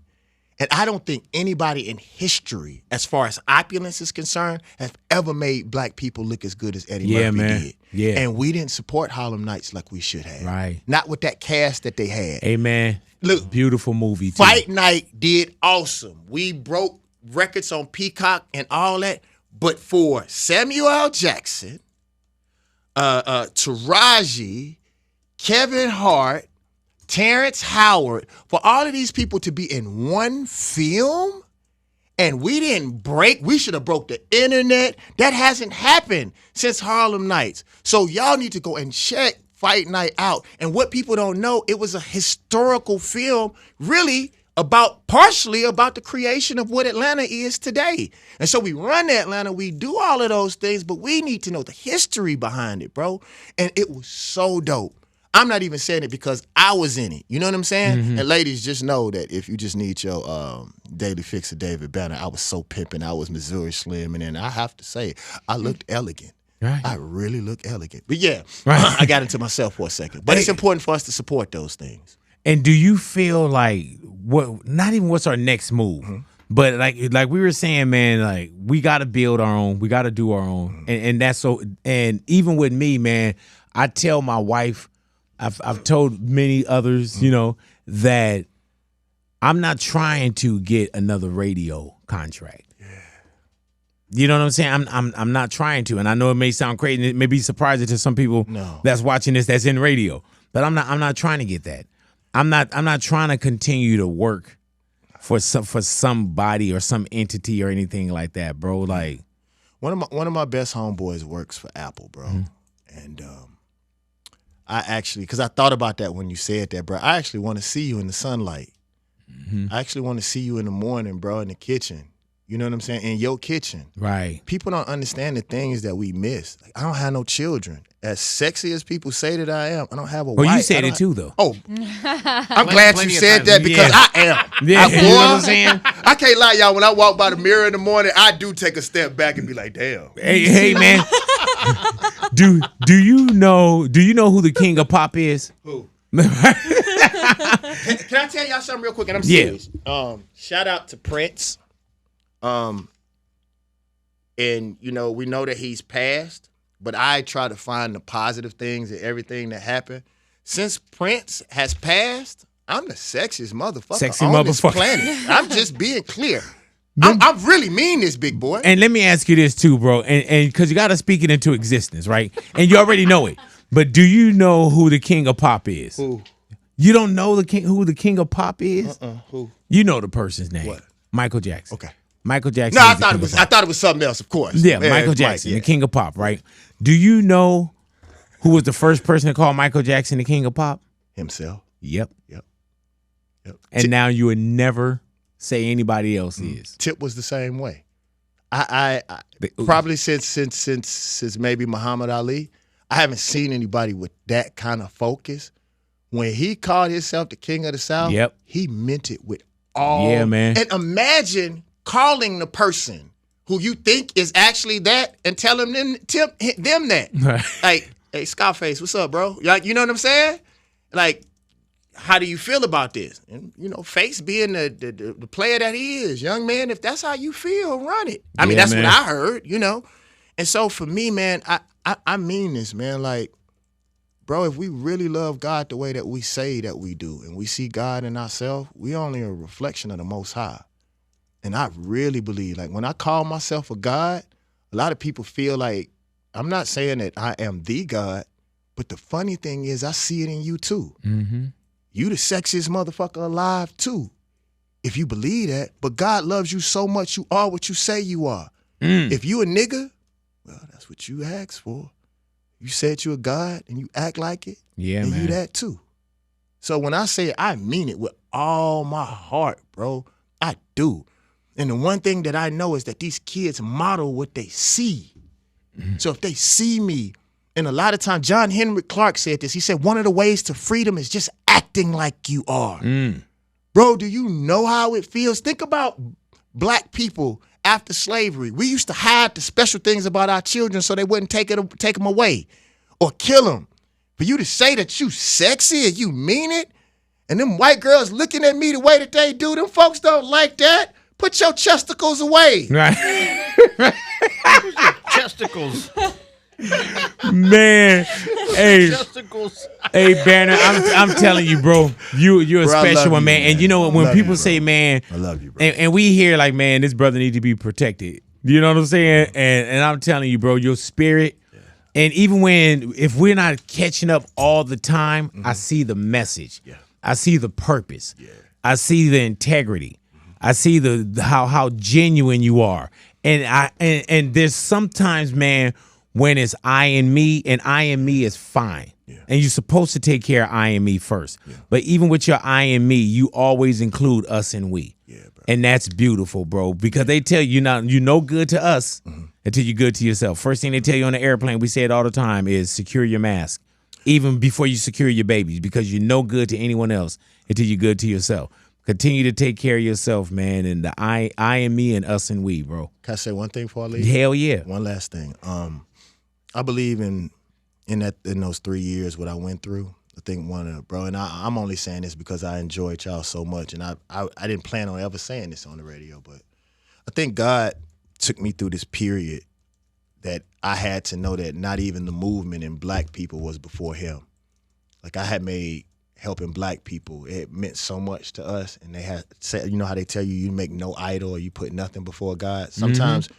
and I don't think anybody in history, as far as opulence is concerned, has ever made black people look as good as Eddie Murphy did. Yeah. And we didn't support Harlem Nights like we should have. Right. Not with that cast that they had. Hey, man. Look, beautiful movie, too. Fight Night did awesome. We broke records on Peacock and all that. But for Samuel L. Jackson, Taraji, Kevin Hart, Terrence Howard, for all of these people to be in one film, and we didn't break, we should have broke the internet. That hasn't happened since Harlem Nights. So y'all need to go and check Fight Night out. And what people don't know, it was a historical film, really partially about the creation of what Atlanta is today. And so we run Atlanta, we do all of those things, but we need to know the history behind it, bro. And it was so dope. I'm not even saying it because I was in it. You know what I'm saying? And ladies, just know that if you just need your daily fix of David Banner, I was so pimping. I was Missouri Slim. And then I have to say, I looked elegant. Right. I really look elegant. But yeah, I got into myself for a second. But it's important for us to support those things. And do you feel like not even what's our next move, But like we were saying, man, like we got to build our own. We got to do our own, and that's so. And even with me, man, I tell my wife, I've told many others, you know, that I'm not trying to get another radio contract. You know what I'm saying? I'm not trying to, and I know it may sound crazy, and it may be surprising to some people that's watching this that's in radio, but I'm not trying to get that. I'm not trying to continue to work for somebody or some entity or anything like that, bro. Like one of my best homeboys works for Apple, bro, and I actually, because I thought about that when you said that, bro. I actually want to see you in the sunlight. I actually want to see you in the morning, bro, in the kitchen. You know what I'm saying? In your kitchen. Right. People don't understand the things that we miss. Like, I don't have no children. As sexy as people say that I am, I don't have a wife. Well, you said it too, though. Oh, I'm glad you said that because I am. Yeah, you know what I'm saying? I can't lie, y'all. When I walk by the mirror in the morning, I do take a step back and be like, damn. Hey, man. do you know who the king of pop is? Who? Can I tell y'all something real quick? And I'm serious. Shout out to Prince. And you know, we know that he's passed, but I try to find the positive things in everything that happened. Since Prince has passed, I'm the sexiest motherfucker on this planet. I'm just being clear. I really mean this, big boy. And let me ask you this too, bro, and because you got to speak it into existence, right? And you already know it. But do you know who the king of pop is? Who? You don't know who the king of pop is? Who? You know the person's name. What? Michael Jackson. Okay. Michael Jackson. No, I thought it was something else, of course. Yeah, Michael Jackson, the king of pop, right? Do you know who was the first person to call Michael Jackson the king of pop? Himself. Yep. Yep. And now you would never say anybody else is. Tip was the same way. I probably since maybe Muhammad Ali, I haven't seen anybody with that kind of focus. When he called himself the king of the South, he meant it with all. Yeah, man. And imagine calling the person who you think is actually that and telling them that. Like, hey, Scarface, what's up, bro? Like, you know what I'm saying? Like, how do you feel about this? And, you know, Face being the player that he is, young man, if that's how you feel, run it. I mean, that's what I heard, you know. And so for me, man, I mean this, man. Like, bro, if we really love God the way that we say that we do, and we see God in ourselves, we only a reflection of the Most High. And I really believe, like, when I call myself a God, a lot of people feel like, I'm not saying that I am the God, but the funny thing is I see it in you too. Mm-hmm. You the sexiest motherfucker alive too, if you believe that. But God loves you so much, you are what you say you are. If you a nigga, well, that's what you asked for. You said you a God and you act like it, and man. You that too. So when I say it, I mean it with all my heart, bro. I do. And the one thing that I know is that these kids model what they see. So if they see me, and a lot of times, John Henry Clark said this, he said, one of the ways to freedom is just acting like you are. Bro, do you know how it feels? Think about black people after slavery. We used to hide the special things about our children so they wouldn't take them away or kill them. For you to say that you sexy and you mean it, and them white girls looking at me the way that they do, them folks don't like that. Put your chesticles away. Right. Chesticles. Man, hey, Banner, I'm telling you, bro, you're a special one, man. And you know what? When people say, man, I love you, bro. And we hear like, man, this brother need to be protected. You know what I'm saying? And I'm telling you, bro, your spirit. And even if we're not catching up all the time, I see the message. I see the purpose. I see the integrity. I see the how genuine you are. And there's sometimes, man, when it's I and me, and I and me is fine. And you're supposed to take care of I and me first. But even with your I and me, you always include us and we. Bro. And that's beautiful, bro, because they tell you you're no good to us until you're good to yourself. First thing they tell you on the airplane, we say it all the time, is secure your mask, even before you secure your babies, because you're no good to anyone else until you're good to yourself. Continue to take care of yourself, man, and the I and me and us and we, bro. Can I say one thing before I leave? Hell yeah. One last thing. I believe in those 3 years what I went through. I think one of, bro, and I'm only saying this because I enjoyed y'all so much, and I didn't plan on ever saying this on the radio, but I think God took me through this period that I had to know that not even the movement in black people was before him. Like I had made helping black people, it meant so much to us, and they had said, you know how they tell you, you make no idol or you put nothing before God? Sometimes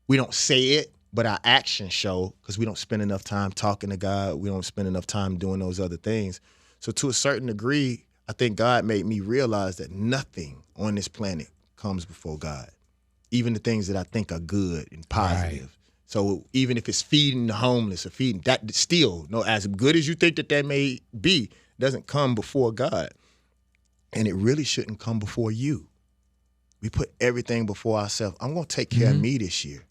we don't say it, but our actions show, because we don't spend enough time talking to God. We don't spend enough time doing those other things. So to a certain degree, I think God made me realize that nothing on this planet comes before God, even the things that I think are good and positive. Right. So even if it's feeding the homeless or feeding, that still, no, as good as you think that may be, doesn't come before God. And it really shouldn't come before you. We put everything before ourselves. I'm gonna take care of me this year.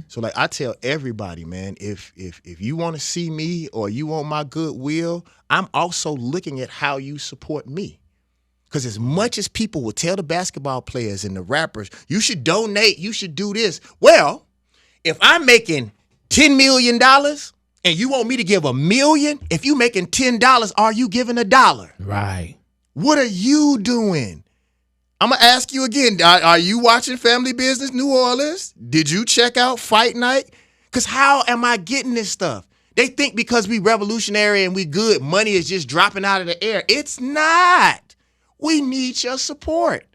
So like I tell everybody, man, if you want to see me or you want my goodwill, I'm also looking at how you support me. Because as much as people will tell the basketball players and the rappers, you should donate, you should do this. Well, if I'm making $10 million and you want me to give $1 million, if you making $10, are you giving $1? Right. What are you doing? I'm going to ask you again, are you watching Family Business New Orleans? Did you check out Fight Night? Because how am I getting this stuff? They think because we revolutionary and we good, money is just dropping out of the air. It's not. We need your support.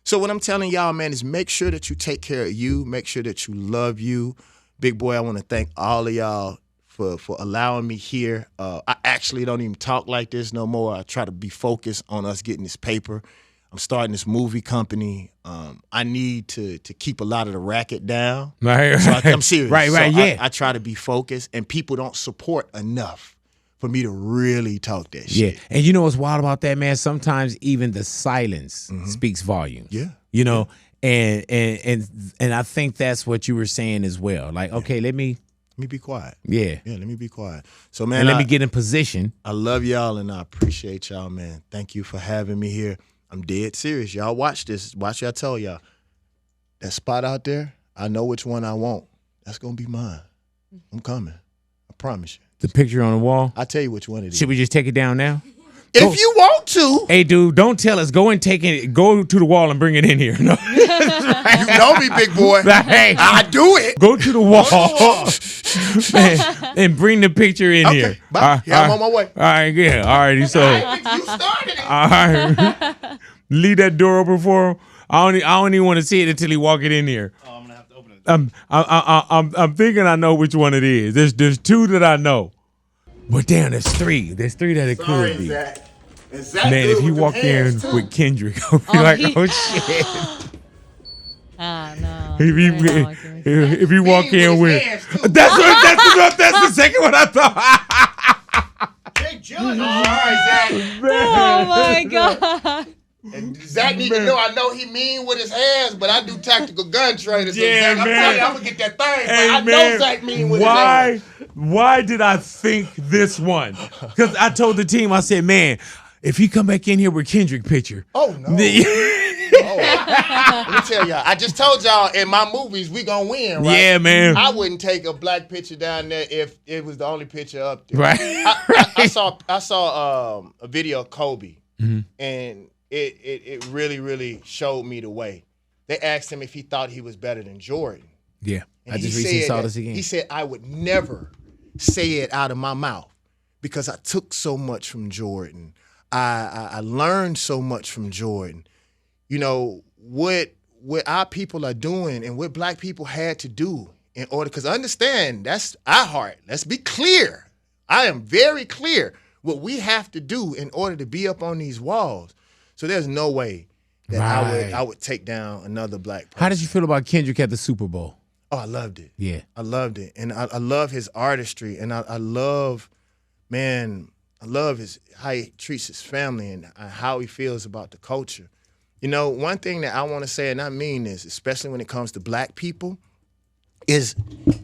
So what I'm telling y'all, man, is make sure that you take care of you. Make sure that you love you. Big boy, I want to thank all of y'all for allowing me here. I actually don't even talk like this no more. I try to be focused on us getting this paper. I'm starting this movie company. I need to keep a lot of the racket down. Right. So I'm serious. Right, yeah. I try to be focused, and people don't support enough for me to really talk that shit. Yeah, and you know what's wild about that, man? Sometimes even the silence speaks volumes. Yeah. You know, and I think that's what you were saying as well. Like, okay, let me be quiet. Yeah. Yeah, let me be quiet. So, man, and let me get in position. I love y'all, and I appreciate y'all, man. Thank you for having me here. I'm dead serious. Y'all watch this. Watch what I tell y'all. That spot out there, I know which one I want. That's going to be mine. I'm coming. I promise you. The picture on the wall? I'll tell you which one it is. Should we just take it down now? If you want to. Hey, dude, don't tell us. Go and take it. Go to the wall and bring it in here. No. You know me, big boy. Hey, I do it. Go to the wall and bring the picture in here. Bye. Yeah, I'm on my way. All right, yeah. All righty. So, you started it. All right. Leave that door open for him. I don't even want to see it until he walk it in here. Oh, I'm gonna have to open it. I'm thinking I know which one it is. There's two that I know. But damn, there's three. There's three that it could be. Zach man, if you walk in with Kendrick, I'll be like, oh shit. No. If you walk in with, that's the second one I thought. Big judge. All right, Zach. Oh my God. And Zach need to know. I know he mean with his hands, but I do tactical gun training. So yeah, Zach, man. I'm gonna get that thing. Hey, I know Zach mean with his hands. Why did I think this one? Because I told the team, I said, man, if he come back in here with Kendrick picture. Oh, no. Let me tell y'all, I just told y'all in my movies, we gonna win, right? Yeah, man. I wouldn't take a black picture down there if it was the only picture up there. Right. I saw a video of Kobe, and it really, really showed me the way. They asked him if he thought he was better than Jordan. Yeah. And I just recently saw this again. He said, I would never say it out of my mouth because I took so much from Jordan. I learned so much from Jordan. You know, what our people are doing and what black people had to do in order, because understand, that's our heart. Let's be clear. I am very clear what we have to do in order to be up on these walls. So there's no way that I would take down another black person. How did you feel about Kendrick at the Super Bowl? Oh, I loved it. Yeah. I loved it. And I love his artistry. And I love, man, I love how he treats his family and how he feels about the culture. You know, one thing that I want to say, and I mean this, especially when it comes to black people, is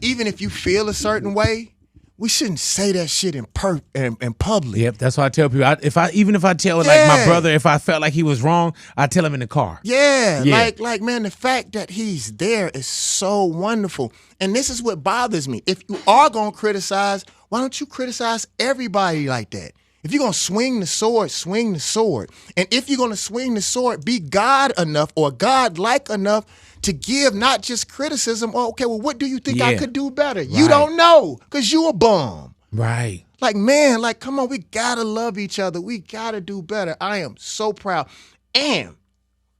even if you feel a certain way, we shouldn't say that shit in public. Yep, that's why I tell people. Even if I tell like my brother, if I felt like he was wrong, I tell him in the car. Yeah. Like man, the fact that he's there is so wonderful. And this is what bothers me. If you are gonna criticize, why don't you criticize everybody like that? If you're going to swing the sword, swing the sword. And if you're going to swing the sword, be God enough or God-like enough to give not just criticism. Oh, okay, well, what do you think I could do better? Right. You don't know because you a bum. Right. Like, man, like, come on, we got to love each other. We got to do better. I am so proud. And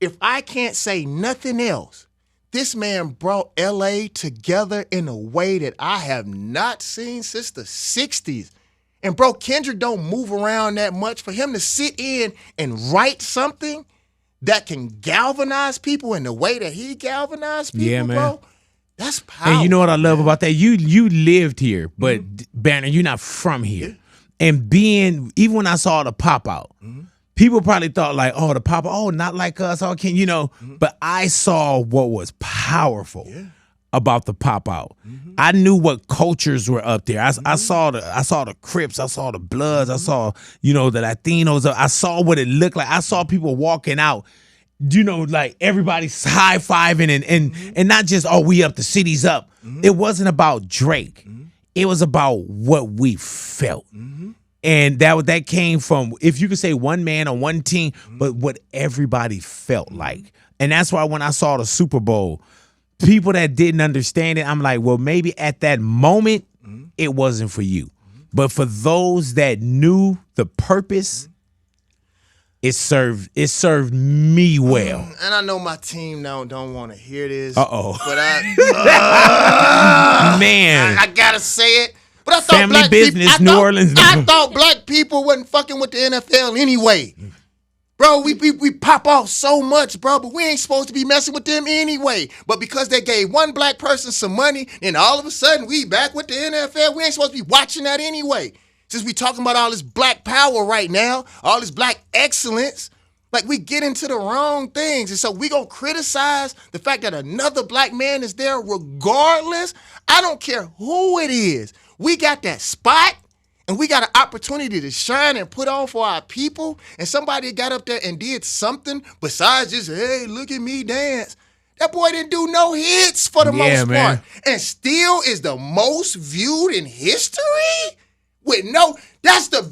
if I can't say nothing else, this man brought L.A. together in a way that I have not seen since the 60s. And, bro, Kendrick don't move around that much. For him to sit in and write something that can galvanize people in the way that he galvanized people, bro, that's powerful. And you know what I love about that? You lived here, but, Banner, you're not from here. Yeah. And even when I saw the pop-out, people probably thought like, oh, the pop-out, oh, not like us, oh, can you know? But I saw what was powerful about the pop-out. I knew what cultures were up there. I saw the Crips, I saw the Bloods, I saw, the Latinos. I saw what it looked like. I saw people walking out, like everybody's high-fiving and not just, oh, we up, the city's up. It wasn't about Drake. It was about what we felt. And that came from, if you could say one man on one team, but what everybody felt like. And that's why when I saw the Super Bowl, people that didn't understand it, I'm like, well, maybe at that moment, it wasn't for you. But for those that knew the purpose, it served me well. And I know my team now don't want to hear this. Uh-oh. But man. I gotta say it. But I thought family business, New Orleans. I thought black people wasn't fucking with the NFL anyway. Bro, we pop off so much, bro, but we ain't supposed to be messing with them anyway. But because they gave one black person some money, then all of a sudden we back with the NFL. We ain't supposed to be watching that anyway. Since we talking about all this black power right now, all this black excellence, like we get into the wrong things. And so we gonna criticize the fact that another black man is there regardless. I don't care who it is. We got that spot. And we got an opportunity to shine and put on for our people. And somebody got up there and did something besides just, hey, look at me dance. That boy didn't do no hits for the most part. And still is the most viewed in history? That's the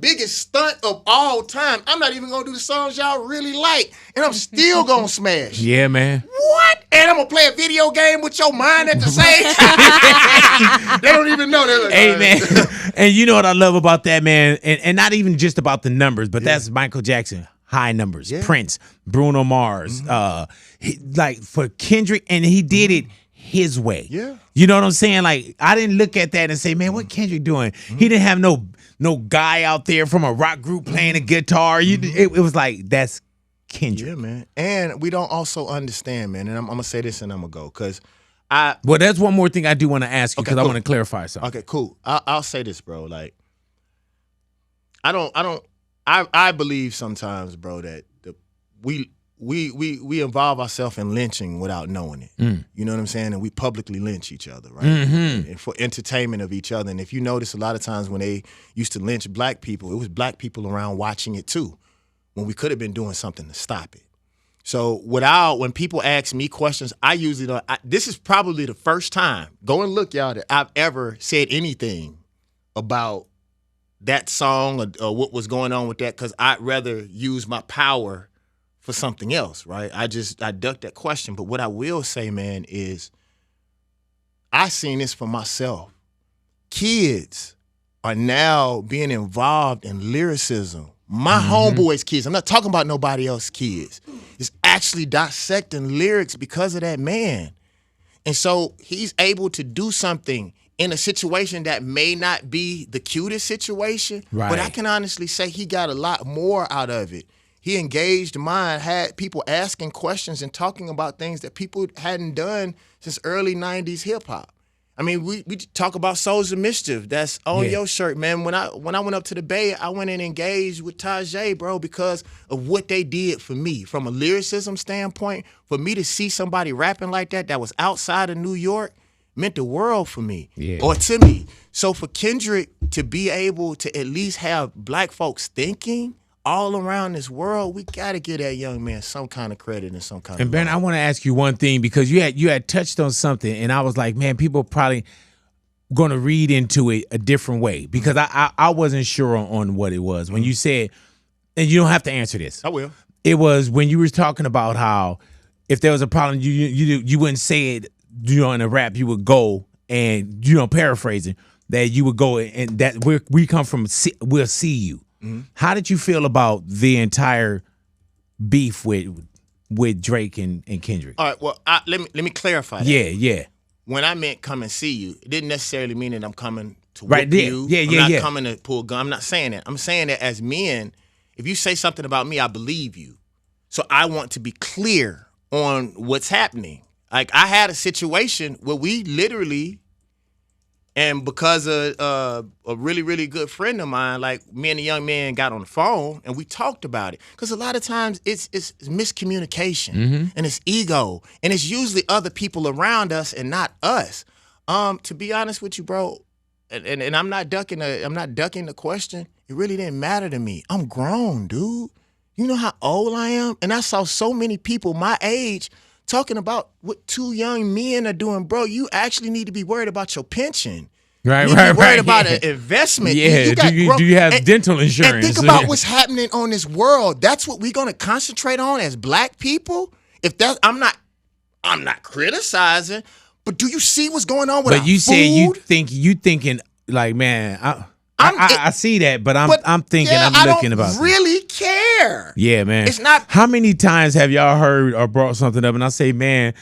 biggest stunt of all time. I'm not even gonna do the songs y'all really like. And I'm still gonna smash. Yeah, man. What? And I'm gonna play a video game with your mind at the same time. They don't even know. They're like, hey, man. And you know what I love about that, man? And not even just about the numbers, but that's Michael Jackson. High numbers. Prince, Bruno Mars. Like for Kendrick, and he did it his way. Yeah. You know what I'm saying? Like, I didn't look at that and say, man, what Kendrick doing? He didn't have no guy out there from a rock group playing a guitar. It was like, that's Kendrick. Yeah, man. And we don't also understand, man, and I'm going to say this and I'm going to go, because well, there's one more thing I do want to ask you, because I want to clarify something. Okay, cool. I'll say this, bro. Like, I believe sometimes, bro, that we involve ourselves in lynching without knowing it. You know what I'm saying? And we publicly lynch each other, right? And for entertainment of each other. And if you notice, a lot of times when they used to lynch black people, it was black people around watching it too, when we could have been doing something to stop it. So when people ask me questions, I usually don't. This is probably the first time, go and look, y'all, that I've ever said anything about that song or what was going on with that, because I'd rather use my power for something else, right? I ducked that question. But what I will say, man, is I seen this for myself. Kids are now being involved in lyricism. My homeboys' kids, I'm not talking about nobody else's kids, is actually dissecting lyrics because of that man. And so he's able to do something in a situation that may not be the cutest situation, but I can honestly say he got a lot more out of it. He engaged mind, had people asking questions and talking about things that people hadn't done since early 90s hip-hop. I mean, we talk about Souls of Mischief. That's on your shirt, man. When I went up to the Bay, I went and engaged with Tajay, bro, because of what they did for me. From a lyricism standpoint, for me to see somebody rapping like that was outside of New York meant the world for me, or to me. So for Kendrick to be able to at least have black folks thinking all around this world, we got to give that young man some kind of credit and some kind of. And Ben, I want to ask you one thing, because you had touched on something, and I was like, man, people probably, going to read into it a different way because I wasn't sure on what it was when you said, and you don't have to answer this. I will. It was when you were talking about how if there was a problem, you wouldn't say it, in a rap. You would go and paraphrasing that you would go and that we come from. We'll see you. Mm-hmm. How did you feel about the entire beef with Drake and Kendrick? All right. Well, let me clarify that. Yeah. When I meant come and see you, it didn't necessarily mean that I'm coming to whoop you. I'm not coming to pull a gun. I'm not saying that. I'm saying that as men, if you say something about me, I believe you. So I want to be clear on what's happening. Like I had a situation where we literally, and because of a really, really good friend of mine, like me and the young man got on the phone and we talked about it. Because a lot of times it's miscommunication and it's ego. And it's usually other people around us and not us. To be honest with you, bro, and I'm not ducking the question. It really didn't matter to me. I'm grown, dude. You know how old I am? And I saw so many people my age talking about what two young men are doing. Bro, you actually need to be worried about your pension. Right. Worried about an investment. Yeah. Do you have dental insurance? And think about what's happening on this world. That's what we're going to concentrate on as black people. I'm not criticizing, but do you see what's going on with our food? But you said you thinking like, man, I see that, but I'm thinking I'm looking about. I don't really care. Yeah, man. It's not. How many times have y'all heard or brought something up, and I say, man,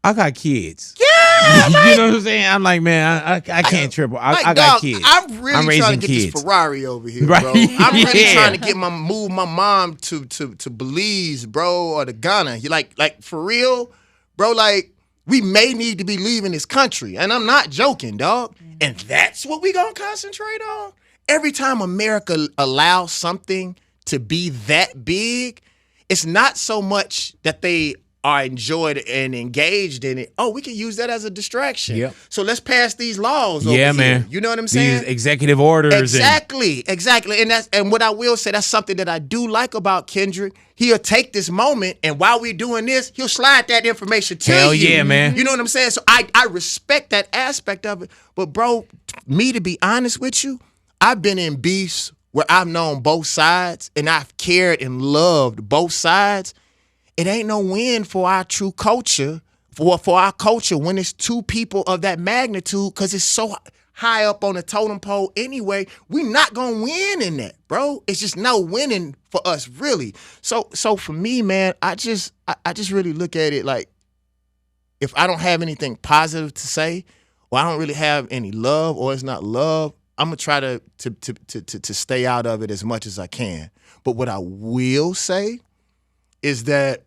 I got kids. Yeah, you know what I'm saying? I'm like, man, I can't triple. I got kids. I'm really trying to get this Ferrari over here, bro. I'm really trying to move my mom to Belize, bro, or to Ghana. You like for real, bro? Like we may need to be leaving this country, and I'm not joking, dog. And that's what we gonna concentrate on. Every time America allows something to be that big, it's not so much that they are enjoyed and engaged in it. Oh, we can use that as a distraction. Yep. So let's pass these laws over here. Man. You know what I'm saying? These executive orders. Exactly. And what I will say, that's something that I do like about Kendrick. He'll take this moment, and while we're doing this, he'll slide that information to you. Hell yeah, man. You know what I'm saying? So I respect that aspect of it. But bro, me to be honest with you, I've been in beefs where I've known both sides and I've cared and loved both sides. It ain't no win for our true culture, for our culture when it's two people of that magnitude, because it's so high up on the totem pole anyway. We not gonna win in that, bro. It's just no winning for us, really. So for me, man, I just really look at it like, if I don't have anything positive to say, or I don't really have any love, or it's not love, I'm gonna try to stay out of it as much as I can. But what I will say is that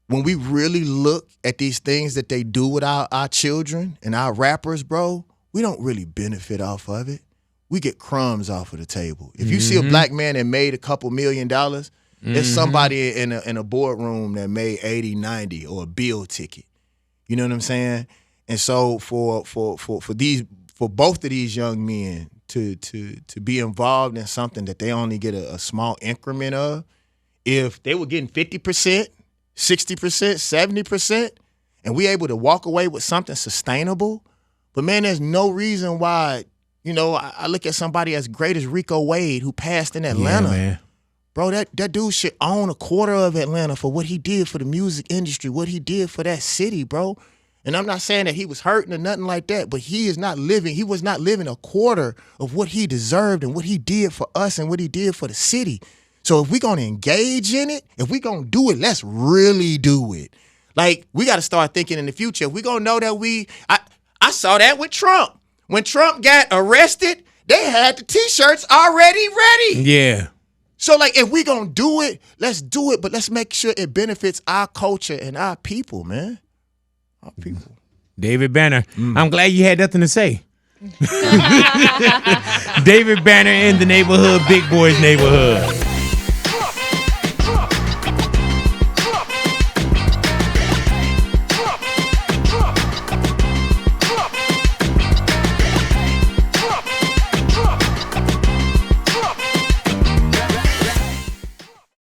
when we really look at these things that they do with our children and our rappers, bro, we don't really benefit off of it. We get crumbs off of the table. If you see a black man that made a couple $1 million, there's somebody in a boardroom that made 80, 90, or a bill ticket. You know what I'm saying? And so for both of these young men to be involved in something that they only get a small increment of, if they were getting 50%, 60%, 70%, and we able to walk away with something sustainable, but man, there's no reason why, I look at somebody as great as Rico Wade, who passed in Atlanta. Yeah, man. Bro, that dude should own a quarter of Atlanta for what he did for the music industry, what he did for that city, bro. And I'm not saying that he was hurting or nothing like that, but he was not living a quarter of what he deserved and what he did for us and what he did for the city. So if we're going to engage in it, if we're going to do it, let's really do it. Like, we got to start thinking in the future. If we're going to know that I saw that with Trump. When Trump got arrested, they had the T-shirts already ready. Yeah. So, like, if we're going to do it, let's do it, but let's make sure it benefits our culture and our people, man. Our people. David Banner, I'm glad you had nothing to say. David Banner in the neighborhood, Big Boy's neighborhood.